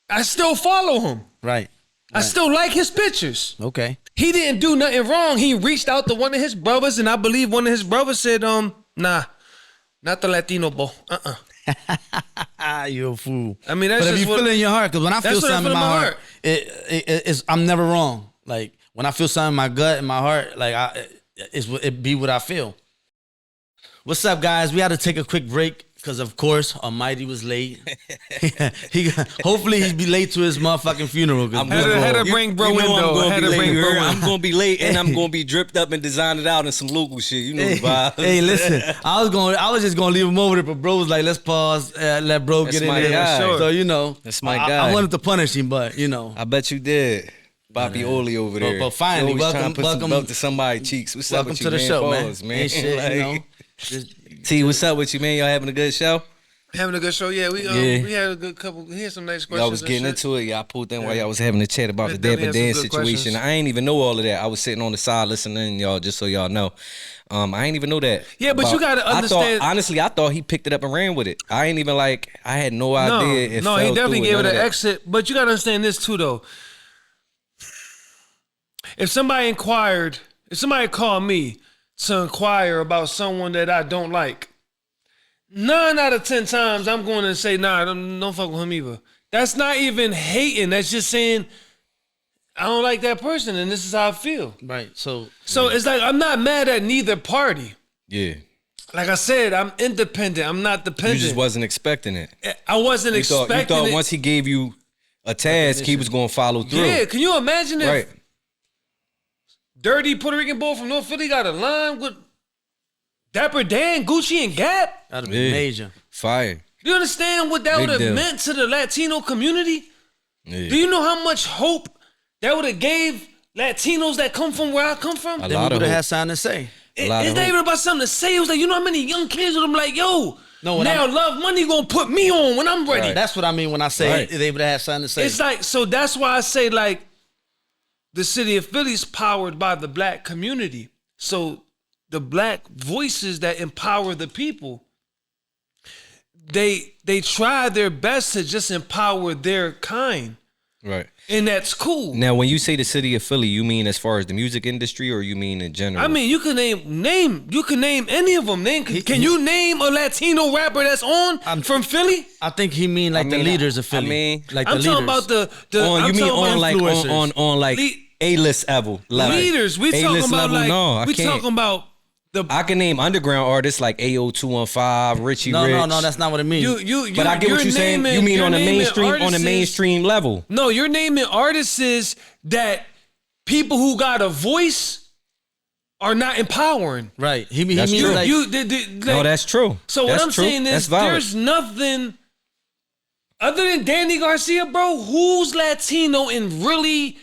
I still follow him. Right. I still like his pictures. Okay. He didn't do nothing wrong. He reached out to one of his brothers, and I believe one of his brothers said, nah, not the Latino boy. You a fool. I mean, that's but if just you feel it in your heart, because when I feel something in my heart, I'm never wrong. Like when I feel something in my gut and my heart, like it be what I feel. What's up, guys? We had to take a quick break because, of course, Almighty was late. Hopefully, he'd be late to his motherfucking funeral. Had to bring bro in, though. I'm going to be late, and I'm going to be dripped up and designed it out in some local shit. You know the vibe. Hey, listen, I was just going to leave him over there, but bro was like, let's pause, let bro That's get in my there. guy. Sure. So, you know. That's my guy. I wanted to punish him, but, you know. I bet you did. Bobby Oli over there. But finally, welcome to somebody's cheeks. What's welcome up with to you, the man? show, Pause, man. Ain't shit, like, you know. T, what's up with you, man? Y'all having a good show? Having a good show, yeah. We had a good couple. Here's some nice questions. Y'all was getting into it. Y'all pulled in while y'all was having a chat about the Definitely Dapper Dan had some good situation. questions. I ain't even know all of that. I was sitting on the side listening, y'all, just so y'all know. I ain't even know that. Yeah, but you gotta understand. I thought he picked it up and ran with it. I ain't even like. I had no idea. No, he definitely gave it an exit. exit. But you gotta understand this too, though. If somebody called me to inquire about someone that I don't like, 9 out of 10 times I'm going to say, nah, don't fuck with him either. That's not even hating. That's just saying I don't like that person, and this is how I feel. Right. So it's like I'm not mad at neither party. Yeah. Like I said, I'm independent. I'm not dependent. You just wasn't expecting it. I wasn't expecting You thought it. once he gave you a task, he was going to follow through. Yeah, can you imagine if Right. dirty Puerto Rican boy from North Philly got a line with Dapper Dan, Gucci, and Gap? that'd be major. Fire. Do you understand what that Big would have deal. meant to the Latino community? Yeah. Do you know how much hope that would have gave Latinos that come from where I come from? A Then lot we of would have hope. had something to say. A lot It's of not hope. even about something to say. It was like, you know how many young kids would have been like, yo, No, when now I'm- Love Money gonna put me on when I'm ready. Right. That's what I mean when I say Right. they would have had something to say. It's like, so that's why I say, like, the city of Philly is powered by the black community. So the black voices that empower the people, they try their best to just empower their kind. Right. And that's cool. Now, when you say the city of Philly, you mean as far as the music industry, or you mean in general? I mean, you can name any of them. Can you name a Latino rapper that's from Philly? I think he mean like the leaders of Philly. I mean, like I'm the talking leaders. about the on, you mean on like influencers. on like A-list level. Leaders. We talking A-list about level, like no, I we can't. talking about the. I can name underground artists like AO215, Richie No, Rich. no, that's not what it means. But I get what you're saying. You mean on the mainstream level? No, you're naming artists that people who got a voice are not empowering. Right. He That's means true. like No, that's true. So That's what I'm true. saying That's is, valid. there's nothing other than Danny Garcia, bro. Who's Latino and really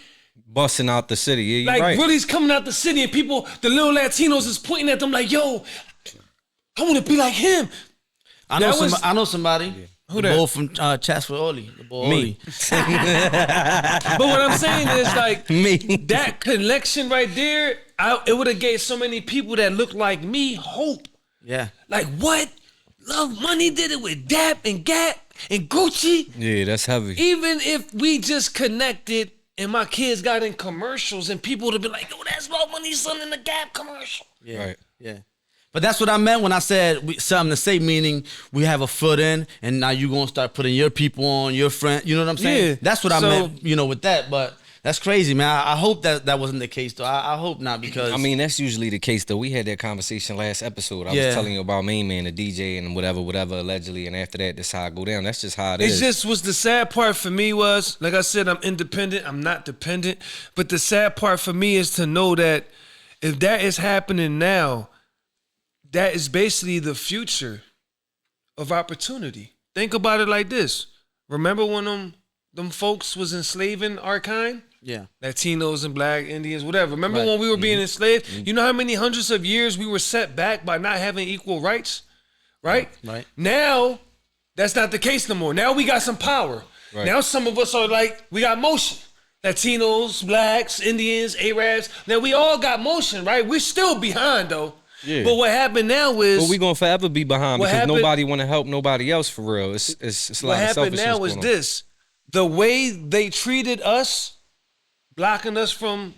busting out the city. Yeah, you're like right. really's coming out the city, and people, the little Latinos, is pointing at them like, "Yo, I want to be like him." I know somebody. Who the that? boy from Chats with Oli. The boy Me. Oli. But what I'm saying is, like, Me. that connection right there, it would have gave so many people that look like me hope. Yeah. Like, what? Love Money did it with Dap and Gap and Gucci. Yeah, that's heavy. Even if we just connected and my kids got in commercials and people would have been like, yo, that's Love Money's son in the Gap commercial. Yeah. Right. Yeah. But that's what I meant when I said something to say, meaning we have a foot in, and now you're going to start putting your people on, your friend. You know what I'm saying? Yeah. That's what I So- meant, with that. But that's crazy, man. I hope that wasn't the case, though. I hope not, because... I mean, that's usually the case, though. We had that conversation last episode. I Yeah. was telling you about Main Man, the DJ, and whatever, allegedly. And after that, that's how I go down. That's just how it It's is. just what's the sad part for me was, like I said, I'm independent. I'm not dependent. But the sad part for me is to know that if that is happening now, that is basically the future of opportunity. Think about it like this. Remember when them folks was enslaving our kind? Yeah. Latinos and black, Indians, whatever. Remember Right. when we were being enslaved? You know how many hundreds of years we were set back by not having equal rights? Right? Right. Now, that's not the case no more. Now we got some power. Right. Now some of us are like, we got motion. Latinos, blacks, Indians, Arabs. Now we all got motion, right? We're still behind though. Yeah. But what happened now is, But we gonna forever be behind What because happened- nobody want to help nobody else for real. It's a what lot of happened selfishness now is going on. this. The way they treated us, blocking us from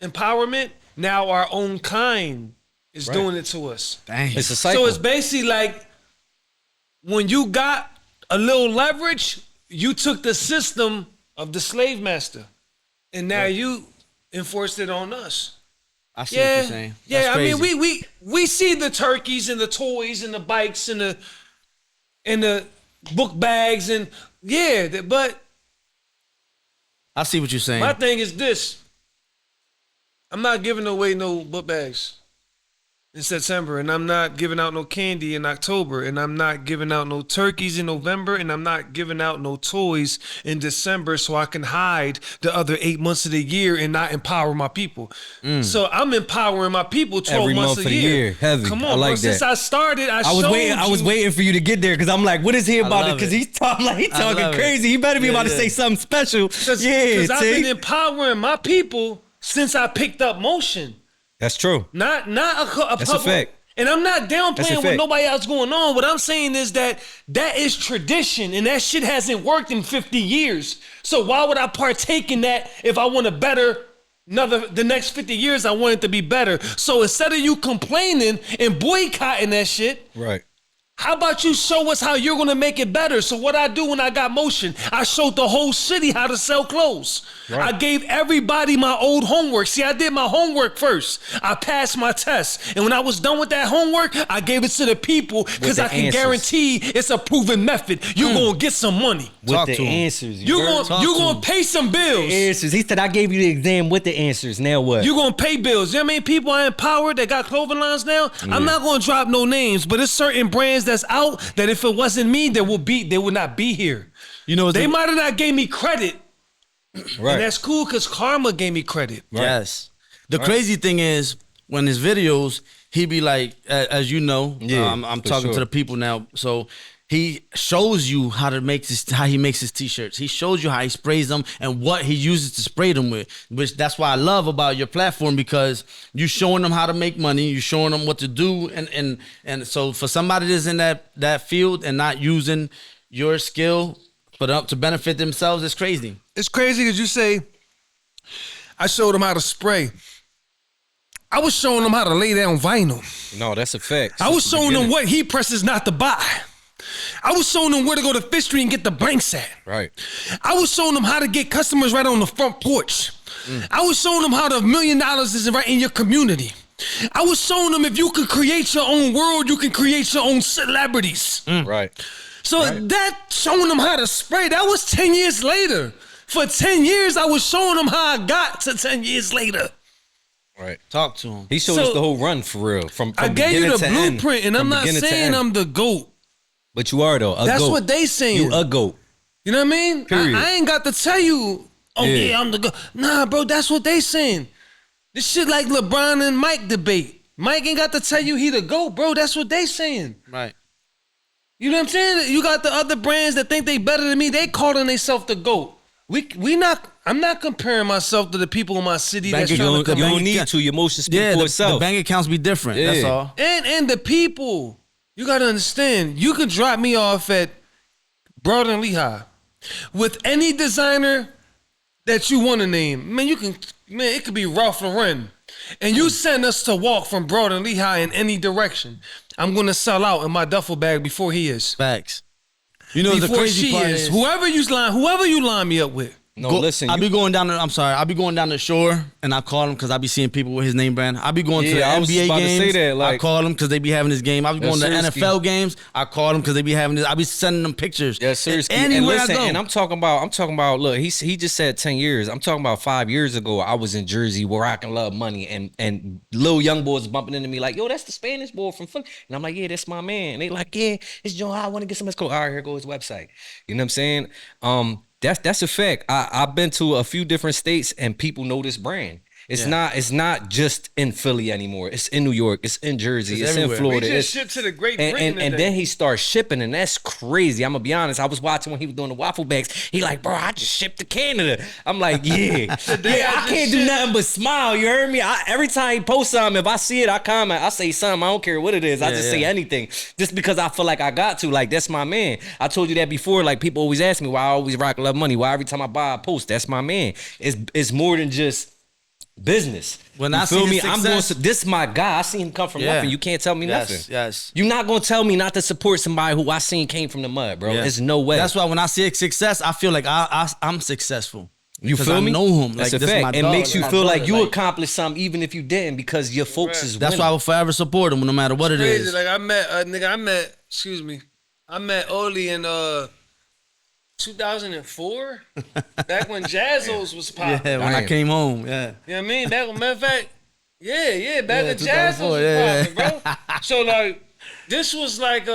empowerment, now our own kind is Right. doing it to us. Dang. It's a cycle. So it's basically like when you got a little leverage, you took the system of the slave master, and now you enforced it on us. I see what you're saying. That's Yeah. I mean, crazy. we see the turkeys and the toys and the bikes and the book bags and but I see what you're saying. my thing is this: I'm not giving away no book bags in September, and I'm not giving out no candy in October, and I'm not giving out no turkeys in November, and I'm not giving out no toys in December so I can hide the other 8 months of the year and not empower my people. So I'm empowering my people 12 Every months month a of the year. Heavy. Come I on, like bro. Since that. I started, I was waiting for you to get there because I'm like, what is he about it? love Because it. he's talking I love it. crazy. He better be Yeah, about to yeah. say something special. Because Yeah, I've been see? empowering my people since I picked up motion. That's true. Not a That's a public. fact. And I'm not That's a downplaying what fact. nobody else going on. What I'm saying is that is tradition, and that shit hasn't worked in 50 years. So why would I partake in that if I want to better the next 50 years? I want it to be better. So instead of you complaining and boycotting that shit, Right. how about you show us how you're gonna make it better? So what I do when I got motion, I showed the whole city how to sell clothes. Right. I gave everybody my old homework. See, I did my homework first. I passed my test. And when I was done with that homework, I gave it to the people because the I can answers. guarantee it's a proven method. You're gonna get some money. With Talk the to him. answers. You're heard? gonna pay some bills. Answers. He said, I gave you the exam with the answers. Now what? You're gonna pay bills. You know how many people I empowered that got clothing lines now? I'm not gonna drop no names, but it's certain brands that's out that if it wasn't me, they would not be here. They might have not gave me credit. Right. And that's cool because karma gave me credit. Yes. The crazy thing is, when his videos, he be like, as you know, Yeah, I'm for talking sure. to the people now. So he shows you how he makes his t-shirts. He shows you how he sprays them and what he uses to spray them with. Which that's why I love about your platform, because you showing them how to make money, you showing them what to do, and so for somebody that's in that field and not using your skill for them to benefit themselves, it's crazy. It's crazy because you say, I showed them how to spray. I was showing them how to lay down vinyl. No, that's a fact. I was showing them what heat presses not to buy. I was showing them where to go to Fifth Street and get the blanks at. Right. I was showing them how to get customers right on the front porch. I was showing them how the $1 million is right in your community. I was showing them if you could create your own world, you can create your own celebrities. Right. So that showing them how to spray, that was 10 years later. For 10 years, I was showing them how I got to 10 years later. Right. Talk to him. He showed us the whole run for real. From I gave you the blueprint, and I'm not beginning to saying end. I'm the GOAT. But you are though. That's goat. what they saying. You a goat. You know what I mean? Period. I ain't got to tell you, yeah, I'm the GOAT. Nah, bro, that's what they saying. This shit like LeBron and Mike debate. Mike ain't got to tell you he the GOAT, bro. That's what they saying. Right. You know what I'm saying? You got the other brands that think they better than me. They calling themselves the GOAT. I'm not comparing myself to the people in my city Bank that's trying to You compete. don't need to. Your emotions speak for the itself. bank accounts be different. Yeah. That's all. And the people. You gotta understand, you can drop me off at Broad and Lehigh with any designer that you want to name. Man, it could be Ralph Lauren. And you send us to walk from Broad and Lehigh in any direction. I'm gonna sell out in my duffel bag before he is. Facts. You know the Before crazy she part is. is Whoever you line me up with. No, Go- listen. I be going down the. I'm sorry. I be going down the shore and I call him because I be seeing people with his name brand. I be going to the Yeah, I was NBA about to games. say that, I like- call him because they be having his game. I be going to seriously. NFL games. I call him because they be having this. I be sending them pictures. Yeah, seriously. Anywhere and listen, I go. and I'm talking about. Look, he just said 10 years. I'm talking about 5 years ago. I was in Jersey where I can love money, and little young boys bumping into me like, yo, that's the Spanish boy from Philly. And I'm like, yeah, that's my man. And they like, yeah, it's Joe. I want to get some. All right, here goes his website. You know what I'm saying? That's a fact. I've been to a few different states and people know this brand. It's not just in Philly anymore. It's in New York. It's in Jersey. It's in everywhere. Florida. We just It's- shipped to the Great and, Britain and today. then he starts shipping, and that's crazy. I'm gonna be honest. I was watching when he was doing the waffle bags. He like, bro, I just shipped to Canada. I'm like, yeah, I can't do nothing but smile. You heard me? Every time he posts something, if I see it, I comment. I say something. I don't care what it is. I just say anything, just because I feel like I got to. Like, that's my man. I told you that before. Like, people always ask me why I always rock Love Money. Why every time I buy a post, that's my man. It's more than just business. When you I feel see me? his I'm going success- to, this my guy. I seen him come from nothing. You can't tell me nothing. Yes. You're not gonna tell me not to support somebody who I seen came from the mud, bro. Yeah. There's no way. That's why when I see success, I feel like I'm successful. You Because feel I me? know him. That's Like, a this is fact. my It dog. makes That's you my feel like brother. you Like, accomplished something even if you didn't, because your folks is That's winning. why I will forever support him, no matter what it Crazy. is. Like I met Oli in 2004, back when Jazzos was popping. Yeah, when I Damn. came home. Yeah. You know what I mean? Back, matter of fact, back when 2004, Jazzos was yeah. popping, bro. So like, this was like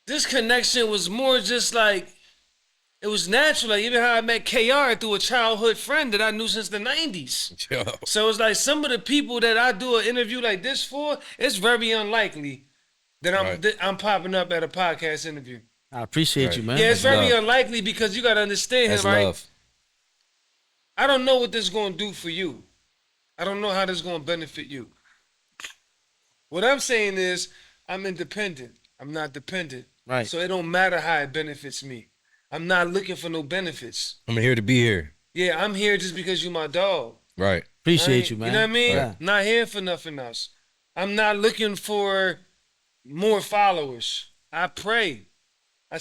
this connection was more just like, it was natural. Like even how I met KR through a childhood friend that I knew since the 90s. Yo. So it's like some of the people that I do an interview like this for, it's very unlikely that I'm popping up at a podcast interview. I appreciate you, man. Yeah, it's That's very love. unlikely because you got to understand, That's right? love. I don't know what this is going to do for you. I don't know how this is going to benefit you. What I'm saying is I'm independent. I'm not dependent. Right. So it don't matter how it benefits me. I'm not looking for no benefits. I'm here to be here. Yeah, I'm here just because you my dog. Right. Appreciate you, man. You know what I mean? Yeah. Not here for nothing else. I'm not looking for more followers. I pray. I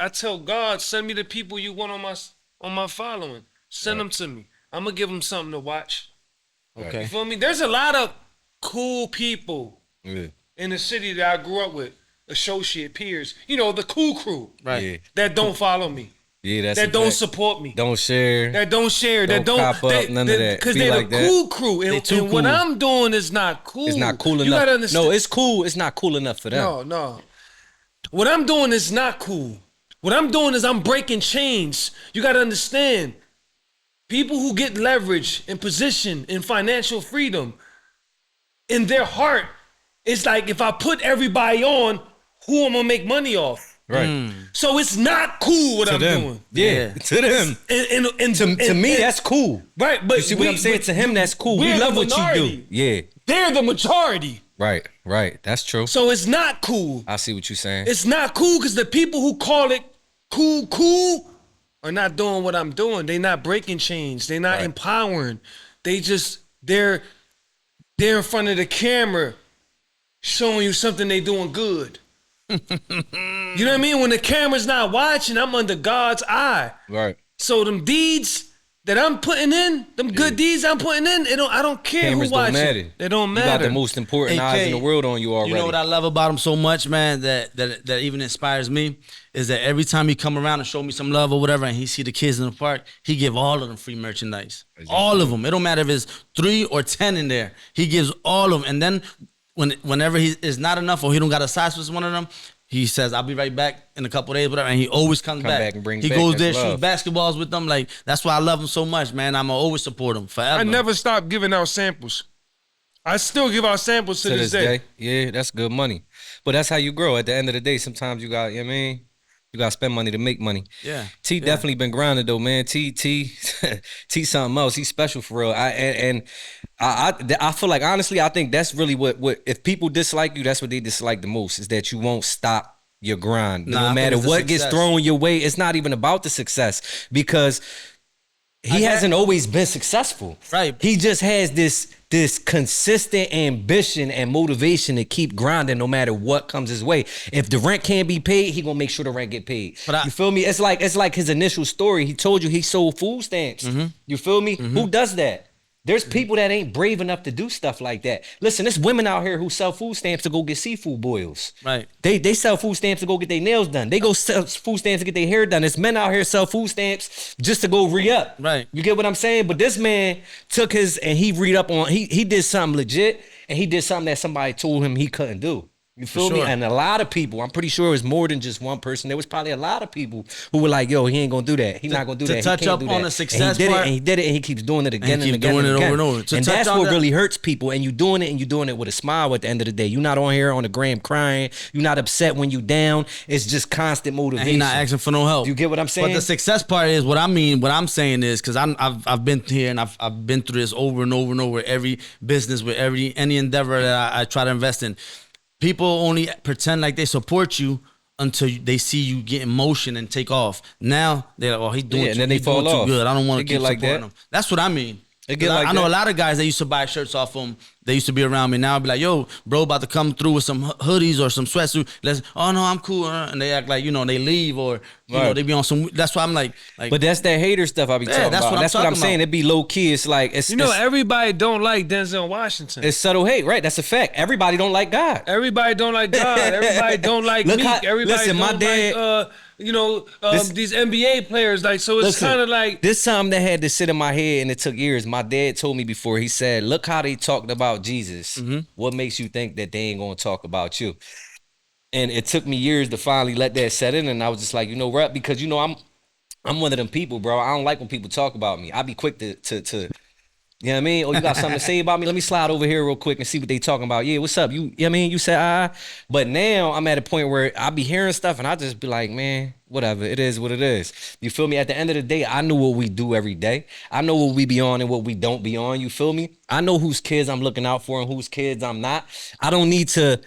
tell God, send me the people you want on my following. Send them to me. I'm gonna give them something to watch. Okay. You feel me? There's a lot of cool people Yeah. in the city that I grew up with, associate peers. You know, the cool crew Right. Yeah. that don't follow me, Yeah, that's a that don't fact. support me. Don't share. That don't share. That Don't don't cop up, none of that. Because Be they're like the that. cool crew. They And, too and what cool. I'm doing is not cool. It's not cool You enough. gotta understand. No, it's cool. It's not cool enough for them. No. What I'm doing is not cool. What I'm doing is I'm breaking chains. You got to understand. People who get leverage and position and financial freedom, in their heart, it's like if I put everybody on, who I'm gonna make money off. Right. So it's not cool what To I'm them. doing. Yeah. To them. To me, that's cool. Right, but You see what I'm saying? To him, that's cool. We we're love the what you do. minority. Yeah. They're the majority. Right. That's true. So it's not cool. I see what you're saying. It's not cool because the people who call it cool are not doing what I'm doing. They're not breaking chains. They're not empowering. They're in front of the camera showing you something they doing good. You know what I mean? When the camera's not watching, I'm under God's eye. Right. So them deeds that I'm putting in, them good deeds I'm putting in, I don't care Cameras who don't watching. matter. They don't matter. You got the most important AK, eyes in the world on you already. You know what I love about him so much, man, that even inspires me, is that every time he come around and show me some love or whatever, and he see the kids in the park, he give all of them free merchandise. All of them. It don't matter if it's 3 or 10 in there. He gives all of them. And then whenever he is not enough or he don't got a size for one of them, he says, I'll be right back in a couple of days, whatever, and he always comes back. and brings he back. goes That's there, love. shoots basketballs with them. Like, that's why I love him so much, man. I'm going to always support him forever. I never stopped giving out samples. I still give out samples to this day. Yeah, that's good money. But that's how you grow. At the end of the day, sometimes you got, you know what I mean? You got to spend money to make money. Yeah. T definitely been grinding though, man. T something else. He's special for real. I feel like, honestly, I think that's really what if people dislike you, that's what they dislike the most, is that you won't stop your grind. Nah, I no think matter it's the what gets success. thrown your way, it's not even about the success, because he hasn't always been successful. Right. He just has this consistent ambition and motivation to keep grinding no matter what comes his way. If the rent can't be paid, he gonna make sure the rent get paid. But you feel me? It's like his initial story. He told you he sold food stamps. You feel me? Who does that? There's people that ain't brave enough to do stuff like that. Listen, there's women out here who sell food stamps to go get seafood boils. Right. They sell food stamps to go get their nails done. They go sell food stamps to get their hair done. There's men out here sell food stamps just to go re-up. Right. You get what I'm saying? But this man took his and he re-up on, he did something legit, and he did something that somebody told him he couldn't do. You feel me? sure. And a lot of people, I'm pretty sure it was more than just one person. There was probably a lot of people who were like, yo, he ain't gonna do that. He not gonna do to that. touch he can't up do on that. the success and he did part- it, and he did it, and he keeps doing it again and, keep again doing and it again. over and over. To And touch that's on what that- really hurts people. And you doing it, and you doing it with a smile at the end of the day. You're not on here on the gram crying. You're not upset when you down. It's just constant motivation. And he not asking for no help. You get what I'm saying? But the success part is what I mean. What I'm saying is, because I've been here and I've been through this over and over and over. Every business, with any endeavor that I try to invest in, people only pretend like they support you until they see you get in motion and take off. Now they're like, "Oh, he's doing, and then they fall doing off. too good. I don't want They to get keep like supporting that. him." That's what I mean. They get like I know that. a lot of guys that used to buy shirts off them. They used to be around me. Now I'd be like, "Yo, bro, about to come through with some hoodies or some sweatsuit." Oh no, I'm cool. And they act like, they leave, or you know, Right. they be on some. That's why I'm like But that's that hater stuff I be talking that's about. what I'm That's what I'm talking saying. about. It be low key. It's like it's Everybody don't like Denzel Washington. it's subtle hate, right? That's a fact. Everybody don't like God. Everybody don't like God. Everybody don't like Look Meek. how- Everybody listen, don't my dad- like This- these NBA players. Like, so it's Listen, kind of like this something that had to sit in my head, and it took years. My dad told me before. He said, "Look how they talked about Jesus. What makes you think that they ain't gonna talk about you?" And it took me years to finally let that set in, and I was just like, what? Because I'm one of them people, bro. I don't like when people talk about me. I be quick to you know what I mean? Oh, you got something to say about me? Let me slide over here real quick and see what they talking about. Yeah, what's up? You know what I mean? You said, But now I'm at a point where I be hearing stuff and I just be like, man, whatever. It is what it is. You feel me? At the end of the day, I know what we do every day. I know what we be on and what we don't be on. You feel me? I know whose kids I'm looking out for and whose kids I'm not. I don't need to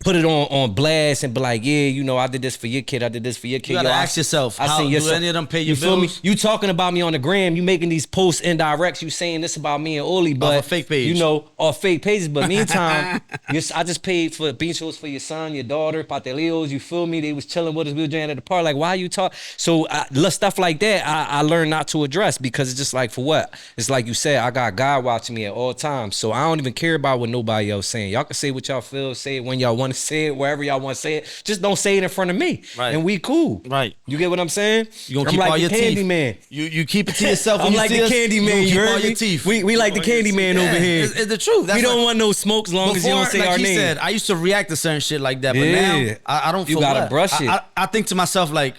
put it on blast and be like, I did this for your kid. I did this for your kid. You gotta Yo, ask yourself, I how seen your do son- any of them pay your You feel me? bills? You talking about me on the gram. You making these posts indirects. You saying this about me and Oli, but a fake page. off fake pages. But meantime, I just paid for bichos for your son, your daughter, patelios. You feel me? They was chilling with us. We were drinking at the park. Like, why you talk? So stuff like that, I learned not to address, because it's just like, for what? It's like you said, I got God watching me at all times. So I don't even care about what nobody else saying. Y'all can say what y'all feel, say it when y'all want to say it, wherever y'all want to say it. Just don't say it in front of me. Right. And we cool. Right. You get what I'm saying? You gonna I'm keep like all the your candy teeth. man. You keep it to yourself. When I'm you like see the us, candy you man. gonna You keep all heard your me? teeth. We like the candy man over here. It's the truth. That's We don't what- want no smokes as long as you don't say like our he name. said, I used to react to certain shit like that, but Yeah. now I don't You feel gotta what. brush it. I think to myself, like,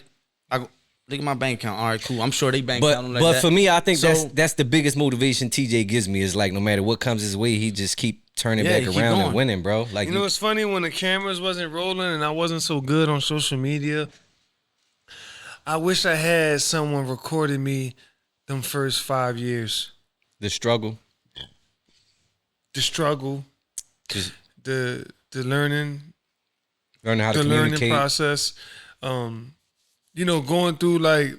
I go, look at my bank account. All right, cool. I'm sure they bank account like But that. for me, I think So- that's the biggest motivation TJ gives me, is like, no matter what comes his way, he just keep turning Yeah, back keep around going. and winning, bro. Like You know, it's funny when the cameras wasn't rolling and I wasn't so good on social media. I wish I had someone recording me them first 5 years. the struggle. The struggle, Just the learning, learning how to the learning communicate. process. You know, going through like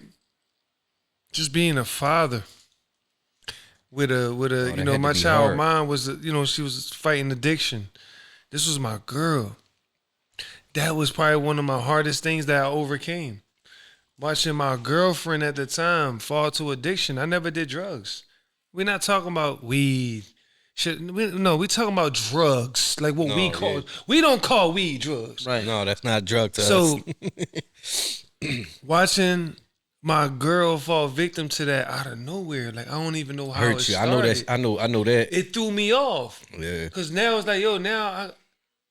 just being a father with a that you know, had to my be child hard. mine was you know, she was fighting addiction. This was my girl. That was probably one of my hardest things that I overcame. Watching my girlfriend at the time fall to addiction. I never did drugs. We're not talking about weed. We talking about drugs. Like what we call. yeah. We don't call weed drugs. Right. No, that's not a drug to So us. watching my girl fall victim to that out of nowhere, like I don't even know how it Hurt you. started. I know that. I know that. It threw me off. Yeah. Cause now it's like, yo,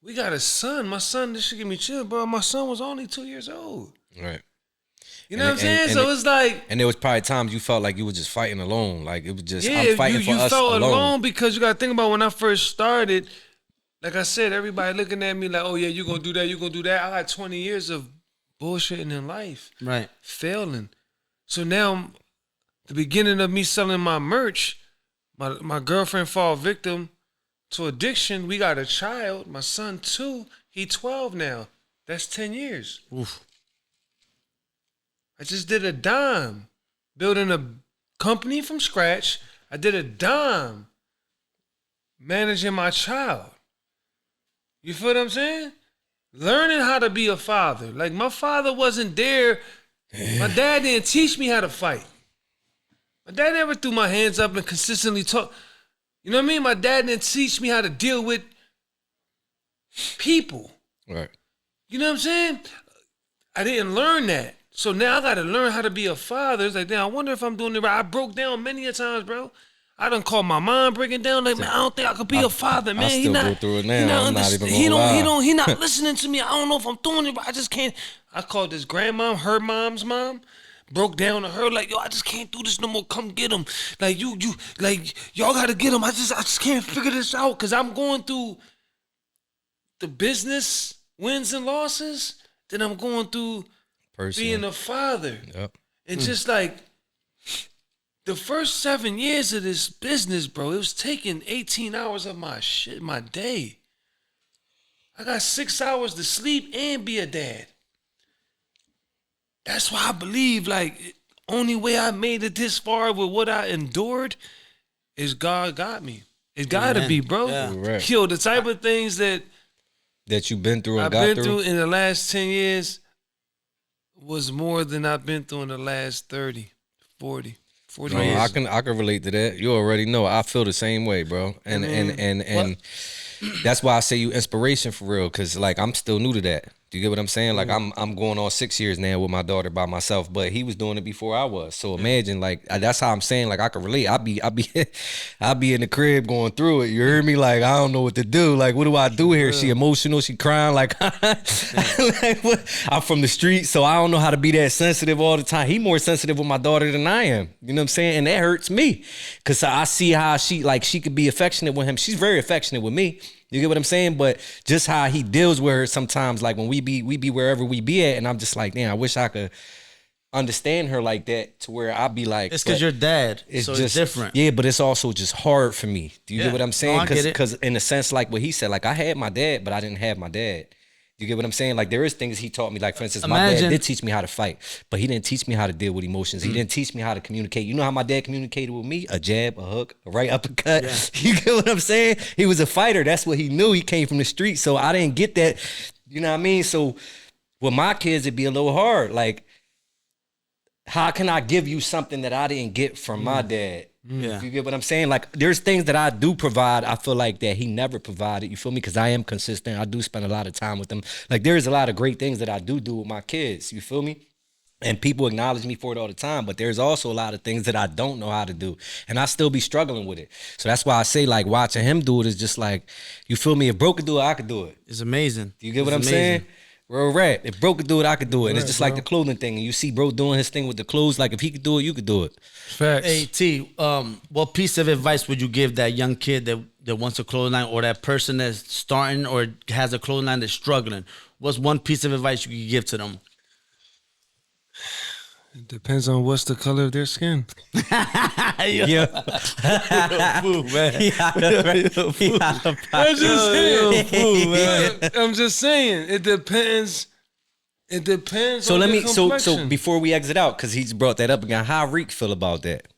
we got a son. My son, this should give me chill, bro. My son was only 2 years old. Right. You know And what I'm saying? and So it's like, And there was probably times you felt like you were just fighting alone. Like it was just yeah, I'm fighting for you us felt alone. alone because you got to think about when I first started. Like I said, everybody looking at me like, oh yeah, you gonna do that, you gonna do that. I got 20 years of bullshitting in life, Right. failing. So now, the beginning of me selling my merch, my girlfriend fall victim to addiction. We got a child, my son too. He 12 now. That's 10 years. Oof. I just did a dime building a company from scratch. I did a dime managing my child. You feel what I'm saying? Learning how to be a father. Like my father wasn't there. My dad didn't teach me how to fight. My dad never threw my hands up and consistently talk. You know what I mean? My dad didn't teach me how to deal with people. Right. You know what I'm saying? I didn't learn that. So now I got to learn how to be a father. It's like, damn, I wonder if I'm doing it right. I broke down many a times, bro. I done called my mom breaking down. Like, man, I don't think I could be a father, man. I still go through it now. I'm not even gonna lie. He not listening to me. I don't know if I'm doing it right. I just can't. I called this grandmom, her mom's mom. Broke down to her like, yo, I just can't do this no more. Come get him. Like y'all gotta get him. I just can't figure this out because I'm going through the business wins and losses. Then I'm going through being a father. Yep. And just like the first 7 years of this business, bro, it was taking 18 hours of my day. I got 6 hours to sleep and be a dad. That's why I believe, like, only way I made it this far with what I endured is God got me. It gotta Amen. be, bro. Yeah. Correct. Yo, the type of things that That you've been through and I've got been through in the last 10 years was more than I've been through in the last 30, 40 No, years. I can relate to that. You already know. I feel the same way, bro. And that's why I say you inspiration for real. Cause like I'm still new to that. Do you get what I'm saying? Like I'm going on 6 years now with my daughter by myself, but he was doing it before I was. So imagine like that's how I'm saying like I can relate. I be in the crib going through it. You hear me? Like I don't know what to do. Like what do I do here? She emotional. She crying. Like, like what? I'm from the street, so I don't know how to be that sensitive all the time. He more sensitive with my daughter than I am. You know what I'm saying? And that hurts me because I see how she could be affectionate with him. She's very affectionate with me. You get what I'm saying? But just how he deals with her sometimes, like when we be wherever we be at, and I'm just like, damn, I wish I could understand her like that to where I'd be like, It's because you're dad, so it's different. Yeah, but it's also just hard for me. Do you Yeah. get what I'm saying? No, I get it. Because in a sense, like what he said, like I had my dad, but I didn't have my dad. You get what I'm saying? Like there is things he taught me. Like for instance, my dad did teach me how to fight, but he didn't teach me how to deal with emotions. He didn't teach me how to communicate. You know how my dad communicated with me? A jab, a hook, a right uppercut. Yeah. You get what I'm saying? He was a fighter. That's what he knew. He came from the street, so I didn't get that. You know what I mean? So with my kids, it'd be a little hard. Like, how can I give you something that I didn't get from my dad? Yeah. You get what I'm saying? Like, there's things that I do provide, I feel like that he never provided. You feel me? Because I am consistent. I do spend a lot of time with them. Like, there's a lot of great things that I do with my kids. You feel me? And people acknowledge me for it all the time. But there's also a lot of things that I don't know how to do. And I still be struggling with it. So that's why I say, like, watching him do it is just like, you feel me? If Bro could do it, I could do it. It's amazing. You get what I'm saying? Real rat. If Bro could do it, I could do it. And it's just like the clothing thing. And you see Bro doing his thing with the clothes. Like, if he could do it, you could do it. Facts. Hey T, what piece of advice would you give that young kid that that wants a clothing line, or that person that's starting or has a clothing line that's struggling, what's one piece of advice you could give to them? It depends on what's the color of their skin. Yeah. Fool, man. I'm just saying. It depends. It depends. So on let the me. So complexion. before we exit out, because he's brought that up again. How Reek feel about that?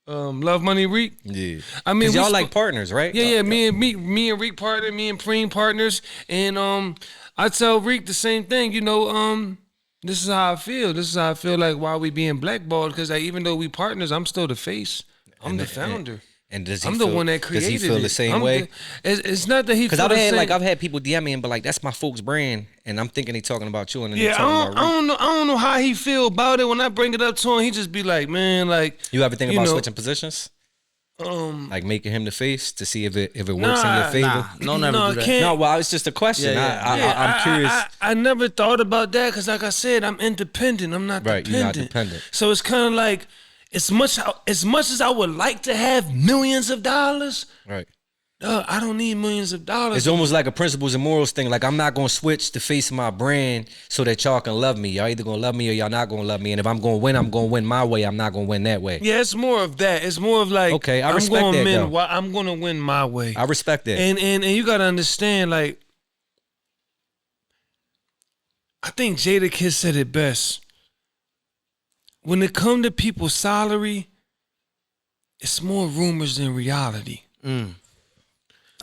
Love Money Reek. Yeah. I mean, y'all we like partners, right? Yeah. Me and Reek partner. Me and Preem partners. And I tell Reek the same thing. You know, this is how I feel. This is how I feel like why we being blackballed. Because even though we partners, I'm still the face. I'm the founder. And does he I'm feel, the one that created it. Does he feel the same way? It's not that he. Because I've had people DM me and be like, "That's my folks' brand," and I'm thinking they talking about you, and then they talking about Reek. I don't know how he feel about it. When I bring it up to him, he just be like, "Man, like." You ever think about switching positions? Like making him the face to see if it works in your favor? Never do that. Can't. No, well, it's just a question. Yeah. I'm curious. I never thought about that because, like I said, I'm independent. I'm not Right, dependent. you're not dependent. So it's kind of like, as much as I would like to have millions of dollars, Right. I don't need millions of dollars. It's almost like a principles and morals thing. Like, I'm not going to switch the face of my brand so that y'all can love me. Y'all either going to love me or y'all not going to love me. And if I'm going to win my way. I'm not going to win that way. Yeah, it's more of that. It's more of like, okay, I respect I'm that, though. I'm going to win my way. I respect that. And you got to understand, like, I think Jadakiss said it best. When it come to people's salary, it's more rumors than reality.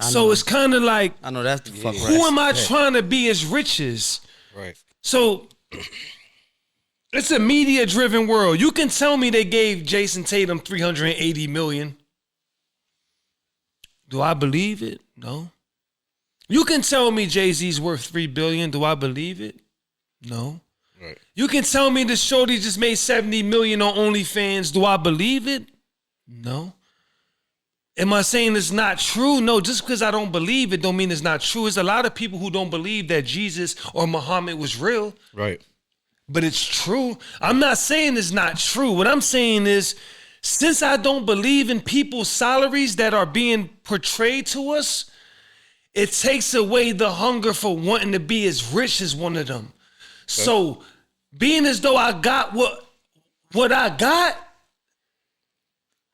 So it's kind of like, I know that's the fuck right. who am I trying to be as rich as? Right. So it's a media-driven world. You can tell me they gave Jason Tatum $380 million. Do I believe it? No. You can tell me Jay-Z's worth $3 billion. Do I believe it? No. Right. You can tell me the shorty just made $70 million on OnlyFans. Do I believe it? No. Am I saying it's not true? No, just because I don't believe it don't mean it's not true. There's a lot of people who don't believe that Jesus or Muhammad was real. Right. But it's true. I'm not saying it's not true. What I'm saying is, since I don't believe in people's salaries that are being portrayed to us, it takes away the hunger for wanting to be as rich as one of them. So being as though I got what I got,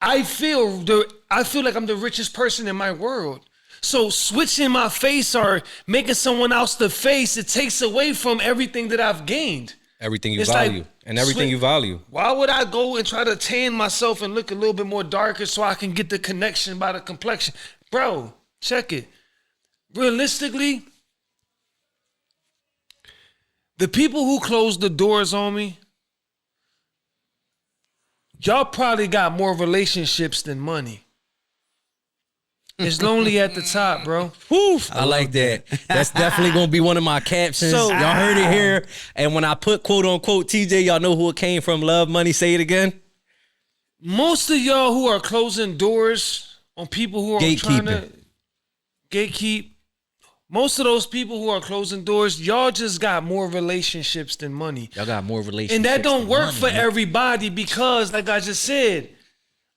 I feel like I'm the richest person in my world. So switching my face or making someone else the face, it takes away from everything that I've gained. Everything you It's value. like, And everything you value. Why would I go and try to tan myself and look a little bit more darker so I can get the connection by the complexion? Bro, check it. Realistically, the people who closed the doors on me, y'all probably got more relationships than money. It's lonely at the top, bro. Woof, I like that. That's definitely gonna be one of my captions. So- y'all heard it here. And when I put quote unquote TJ, y'all know who it came from. Love Money. Say it again. Most of y'all who are closing doors on people who are trying to gatekeep, most of those people who are closing doors, y'all just got more relationships than money. Y'all got more relationships. And that don't than work money, for man. everybody because, like I just said,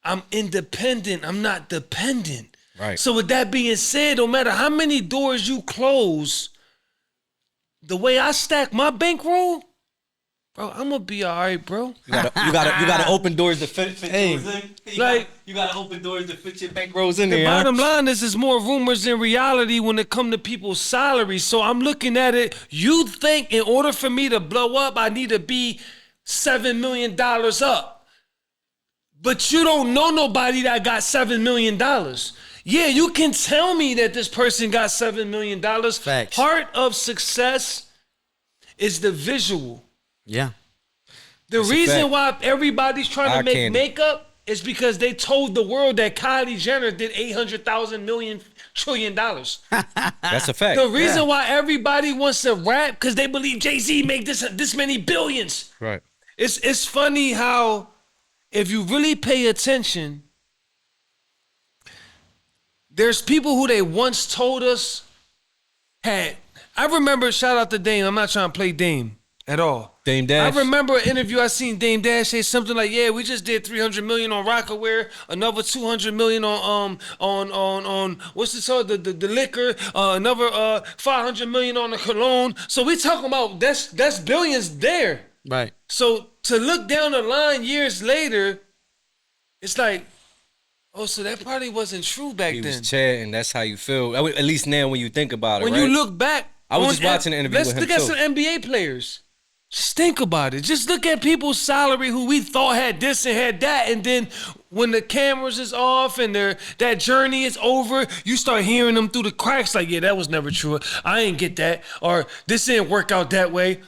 I'm independent. I'm not dependent. Right. So with that being said, no matter how many doors you close, the way I stack my bankroll, bro, I'm gonna be all right, bro. You gotta open doors to fit those in. You gotta open doors to fit your bankrolls in The there. bottom line is more rumors than reality when it come to people's salaries. So I'm looking at it. You think in order for me to blow up, I need to be $7 million up. But you don't know nobody that got $7 million. Yeah, you can tell me that this person got $7 million. Facts. Part of success is the visual. Yeah. The That's a reason fact. why everybody's trying Eye to make candy. makeup is because they told the world that Kylie Jenner did $800,000 trillion. That's a fact. The reason why everybody wants to rap because they believe Jay-Z make this many billions. Right. It's funny how if you really pay attention, there's people who they once told us had. I remember, shout out to Dame. I'm not trying to play Dame. at all. Dame Dash. I remember an interview I seen Dame Dash say something like, "Yeah, we just did 300 million on Rockaware, another 200 million on what's it called, the liquor, another 500 million on the cologne." So we talking about that's billions there. Right. So to look down the line years later, it's like, oh, so that probably wasn't true back He then. was chatting. That's how you feel. At least now when you think about it, When right? you look back, I was on just watching the interview let's with him, look at too. some NBA players. Just think about it. Just look at people's salary who we thought had this and had that, and then when the cameras is off and that journey is over, you start hearing them through the cracks like, yeah, that was never true. I ain't get that, or this didn't work out that way.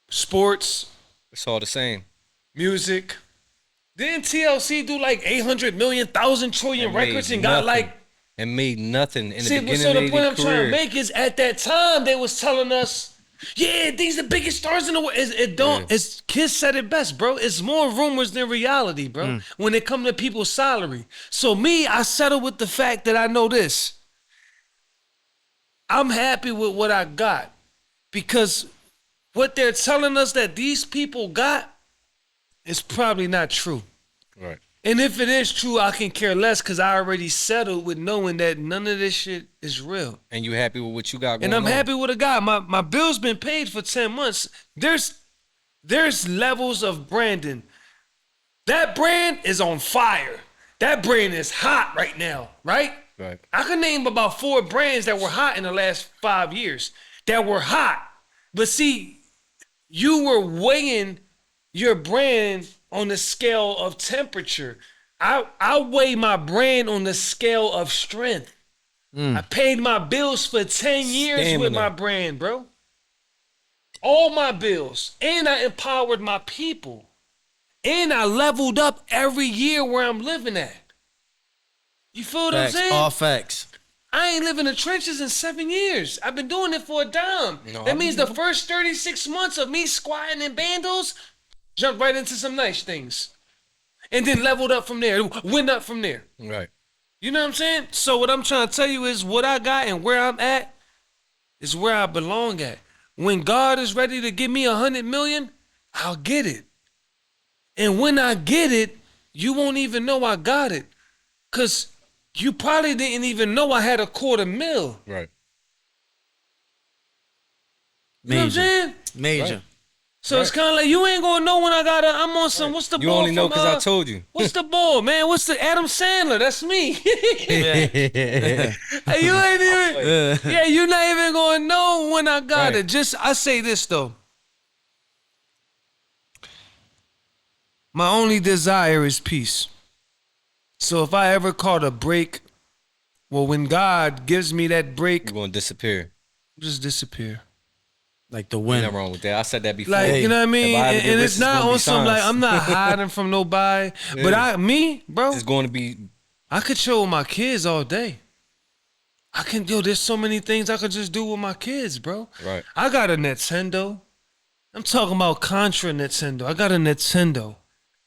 Sports, It's all the same. music. Didn't TLC do like 800 million, 1,000 trillion And made records and got nothing. like? And made nothing in the See, beginning so the of point their I'm trying career. to make is at that time they was telling us, yeah, these are the biggest stars in the world. It don't. Yeah. It's kids said it best, bro. It's more rumors than reality, bro. When it come to people's salary. So me, I settle with the fact that I know this. I'm happy with what I got because what they're telling us that these people got is probably not true. Right. And if it is true, I can care less because I already settled with knowing that none of this shit is real. And you happy with what you got going And I'm on. happy with a guy. My bill's been paid for 10 months. There's levels of branding. That brand is on fire. That brand is hot right now, right? Right. I can name about 4 brands that were hot in the last 5 years. That were hot. But see, you were weighing your brand on the scale of temperature. I weigh my brand on the scale of strength. I paid my bills for 10 years with Stamina. my brand, bro. All my bills. And I empowered my people. And I leveled up every year where I'm living at. You feel what Facts. I'm saying? All facts. I ain't lived in the trenches in 7 years. I've been doing it for a dime. No, That means the first 36 months of me squatting in bandos, jumped right into some nice things. And then leveled up from there, went up from there. Right. You know what I'm saying? So what I'm trying to tell you is what I got and where I'm at is where I belong at. When God is ready to give me 100 million, I'll get it. And when I get it, you won't even know I got it. Because you probably didn't even know I had $250,000. Right. You know what I'm saying? Major. Right. So it's kind of like you ain't gonna know when I'm on some. What's the You ball? only know from, because I told you. What's the ball, man? What's the Adam Sandler? That's me. Hey, you ain't even. Yeah, you're not even gonna know when I got Right. it. Just I say this though. My only desire is peace. So if I ever caught a break, well, when God gives me that break, You're going to disappear. just disappear. Like the Ain't wind. nothing wrong with that. I said that before. Like, you know what I mean? If I ever And, get and rich, it's not gonna be on some like signs. I'm not hiding from nobody. But bro, It's going to be. I could chill with my kids all day. There's so many things I could just do with my kids, bro. Right. I got a Nintendo. I'm talking about Contra Nintendo. I got a Nintendo.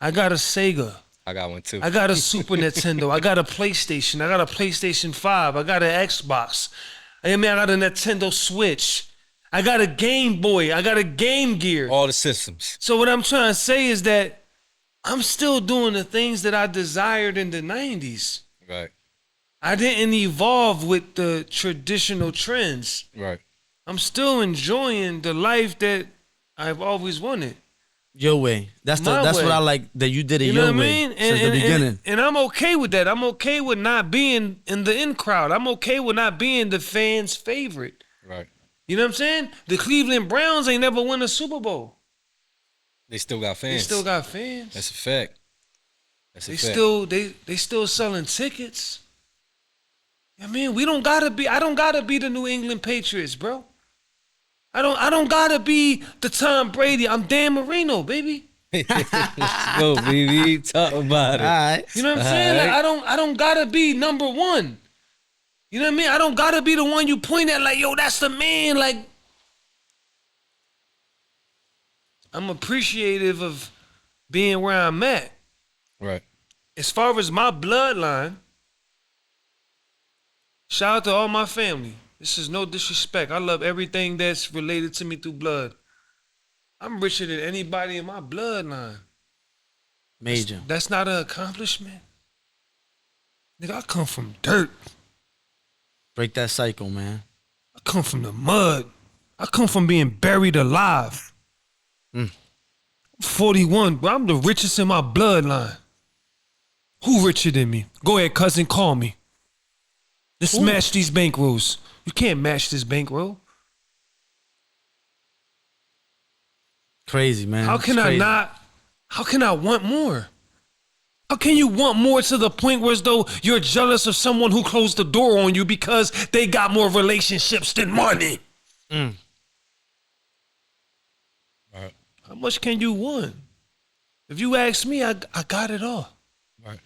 I got a Sega. I got one too. I got a Super Nintendo. I got a PlayStation. I got a PlayStation 5. I got an Xbox. I got a Nintendo Switch. I got a Game Boy. I got a Game Gear. All the systems. So what I'm trying to say is that I'm still doing the things that I desired in the 90s. Right. I didn't evolve with the traditional trends. Right. I'm still enjoying the life that I've always wanted. Your way. That's My what way. I like that you did it You know your what I way mean? since the beginning. And I'm okay with that. I'm okay with not being in the in crowd. I'm okay with not being the fans' favorite. Right. You know what I'm saying? The Cleveland Browns ain't never won a Super Bowl. They still got fans. They still got fans. That's a fact. That's a They fact. still they still selling tickets. I mean, I don't gotta be the New England Patriots, bro. I don't gotta be the Tom Brady. I'm Dan Marino, baby. Go, baby. Talk about it. All right. You know what I'm saying? Like, I don't gotta be number one. You know what I mean? I don't gotta be the one you point at like, yo, that's the man. Like, I'm appreciative of being where I'm at. Right. As far as my bloodline, shout out to all my family. This is no disrespect. I love everything that's related to me through blood. I'm richer than anybody in my bloodline. Major. That's not an accomplishment. Nigga, I come from dirt. Break that cycle, man. I come from the mud. I come from being buried alive. 41, but I'm the richest in my bloodline. Who richer than me? Go ahead, cousin, call me. Let's match these bankrolls. You can't match this bankroll. Crazy, man. How can It's I crazy. not? How can I want more? How can you want more to the point where as though you're jealous of someone who closed the door on you because they got more relationships than money? Right. How much can you want? If you ask me, I got it all. Right.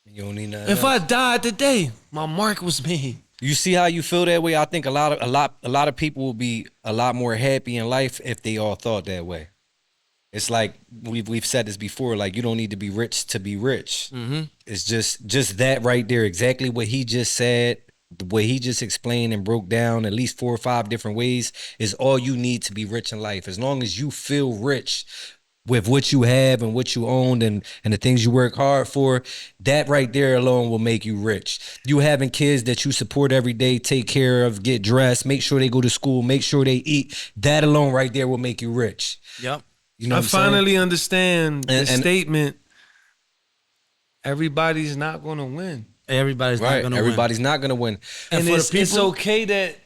You don't need nothing If else. I died today, my mark was made. You see how you feel that way? I think a lot of people will be a lot more happy in life if they all thought that way. It's like we've said this before. Like, you don't need to be rich to be rich. It's just that right there. Exactly what he just said. The way he just explained and broke down at least 4 or 5 different ways is all you need to be rich in life. As long as you feel rich with what you have and what you own and the things you work hard for, that right there alone will make you rich. You having kids that you support every day, take care of, get dressed, make sure they go to school, make sure they eat. That alone right there will make you rich. Yep. You know I what I'm saying? finally understand the And- statement. Everybody's not gonna win, Everybody's not Right. gonna Everybody's not gonna win. and for the it's people- okay that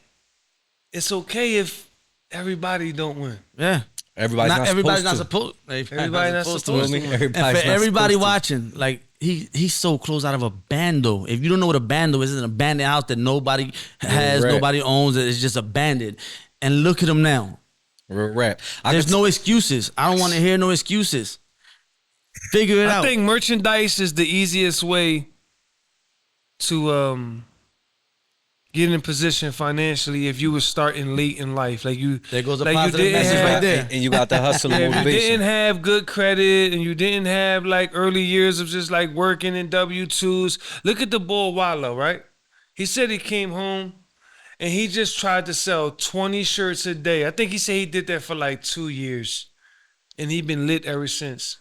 it's okay if everybody don't win. win. Yeah. Everybody's not supposed. Everybody not supposed to. to. And Everybody's for not everybody supposed to. watching, like he's so close out of a bando. If you don't know what a bando is, it's an abandoned house that nobody has, right. nobody owns. It's just abandoned. And look at him now. Real rap. There's no excuses. I don't want to hear no excuses. Figure it I out. think merchandise is the easiest way to get in position financially if you were starting late in life. Like you, There goes a like you positive didn't message have- right there. And you got the hustle and If you motivation. didn't have good credit and you didn't have like early years of just like working in W-2s, look at the boy Wallow, right? He said he came home and he just tried to sell 20 shirts a day. I think he said he did that for like 2 years and he been lit ever since.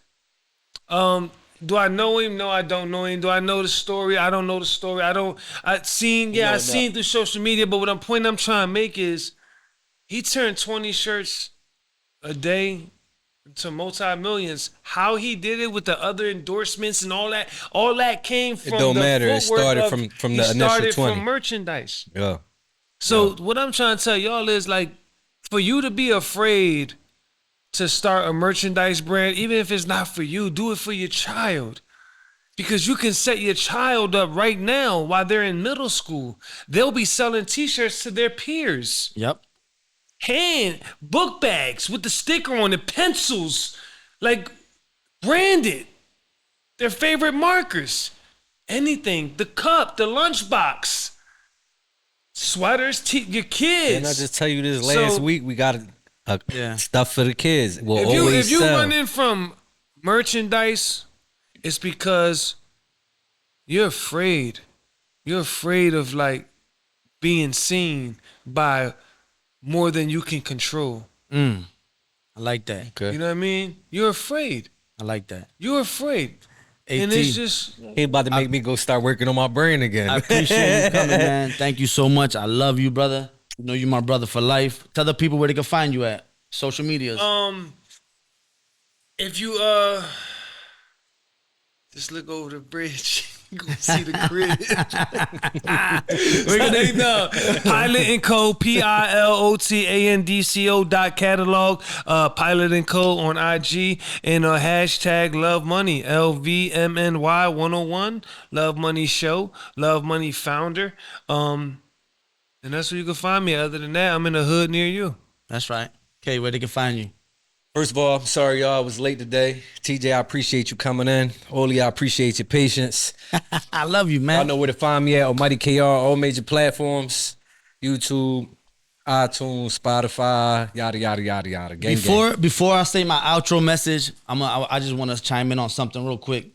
Do I know him? No, I don't know him. Do I know the story? I don't know the story. I seen through social media, but what I'm trying to make is he turned 20 shirts a day to multi-millions. How he did it with the other endorsements and all that came from don't the matter. It footwork started of- from he the initial started 20. from merchandise. Yeah. So what I'm trying to tell y'all is like, for you to be afraid to start a merchandise brand, even if it's not for you, do it for your child. Because you can set your child up right now while they're in middle school. They'll be selling t-shirts to their peers. Yep. Hand book bags with the sticker on it, pencils, like branded, their favorite markers, anything, the cup, the lunchbox, sweaters, your kids. Didn't I just tell you this last So- week? We got Yeah. stuff for the kids. We'll if always you sell. run in from merchandise, it's because you're afraid. You're afraid of like being seen by more than you can control. I like that. Okay. You know what I mean? You're afraid. I like that. You're afraid. And AT. it's just He about to make me go start working on my brain again. I appreciate you coming, man. Thank you so much. I love you, brother. You know you're my brother for life. Tell the people where they can find you at. Social medias. if you just look over the bridge, you gonna see the crib. We're gonna know Pilot and Co. PILOTANDCO.catalog. Pilot and Co. on IG and hashtag Love Money LVMNY 101 Love Money Show Love Money Founder. And that's where you can find me. Other than that, I'm in the hood near you. That's right. Okay, where they can find you. First of all, I'm sorry y'all I was late today. TJ, I appreciate you coming in. Oli, I appreciate your patience. I love you, Y'all man. know where to find me at. Almighty KR, all major platforms. YouTube, iTunes, Spotify, yada, yada, yada, yada. Gang, gang. Before I say my outro message, I just want to chime in on something real quick,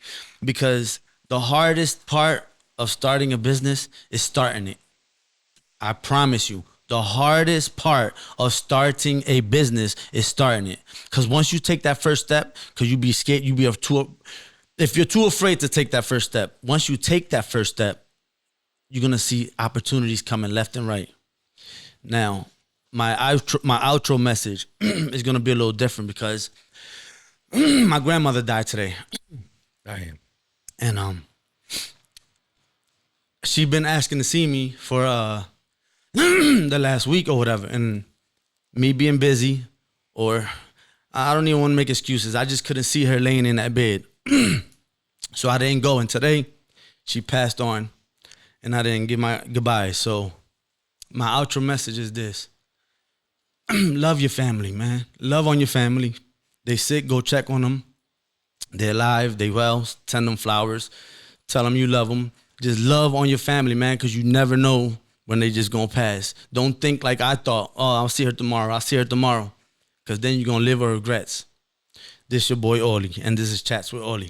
because the hardest part of starting a business is starting it. I promise you, The hardest part of starting a business is starting it. Because once you take that first step, because you be scared, if you're too afraid to take that first step, once you take that first step, you're going to see opportunities coming left and right. Now, my outro message is going to be a little different because my grandmother died today. I am. And she been asking to see me for the last week or whatever, and me being busy, or I don't even want to make excuses. I just couldn't see her laying in that bed. So I didn't go, and today she passed on and I didn't give my goodbye. So my outro message is this. Love your family, man. Love on your family. They sick, go check on them. They're alive, they well, send them flowers. Tell them you love them. Just love on your family, man, because you never know when they just gonna pass. Don't think like I thought, oh, I'll see her tomorrow, because then you're gonna live with regrets. This your boy Oli, and this is Chats with Oli.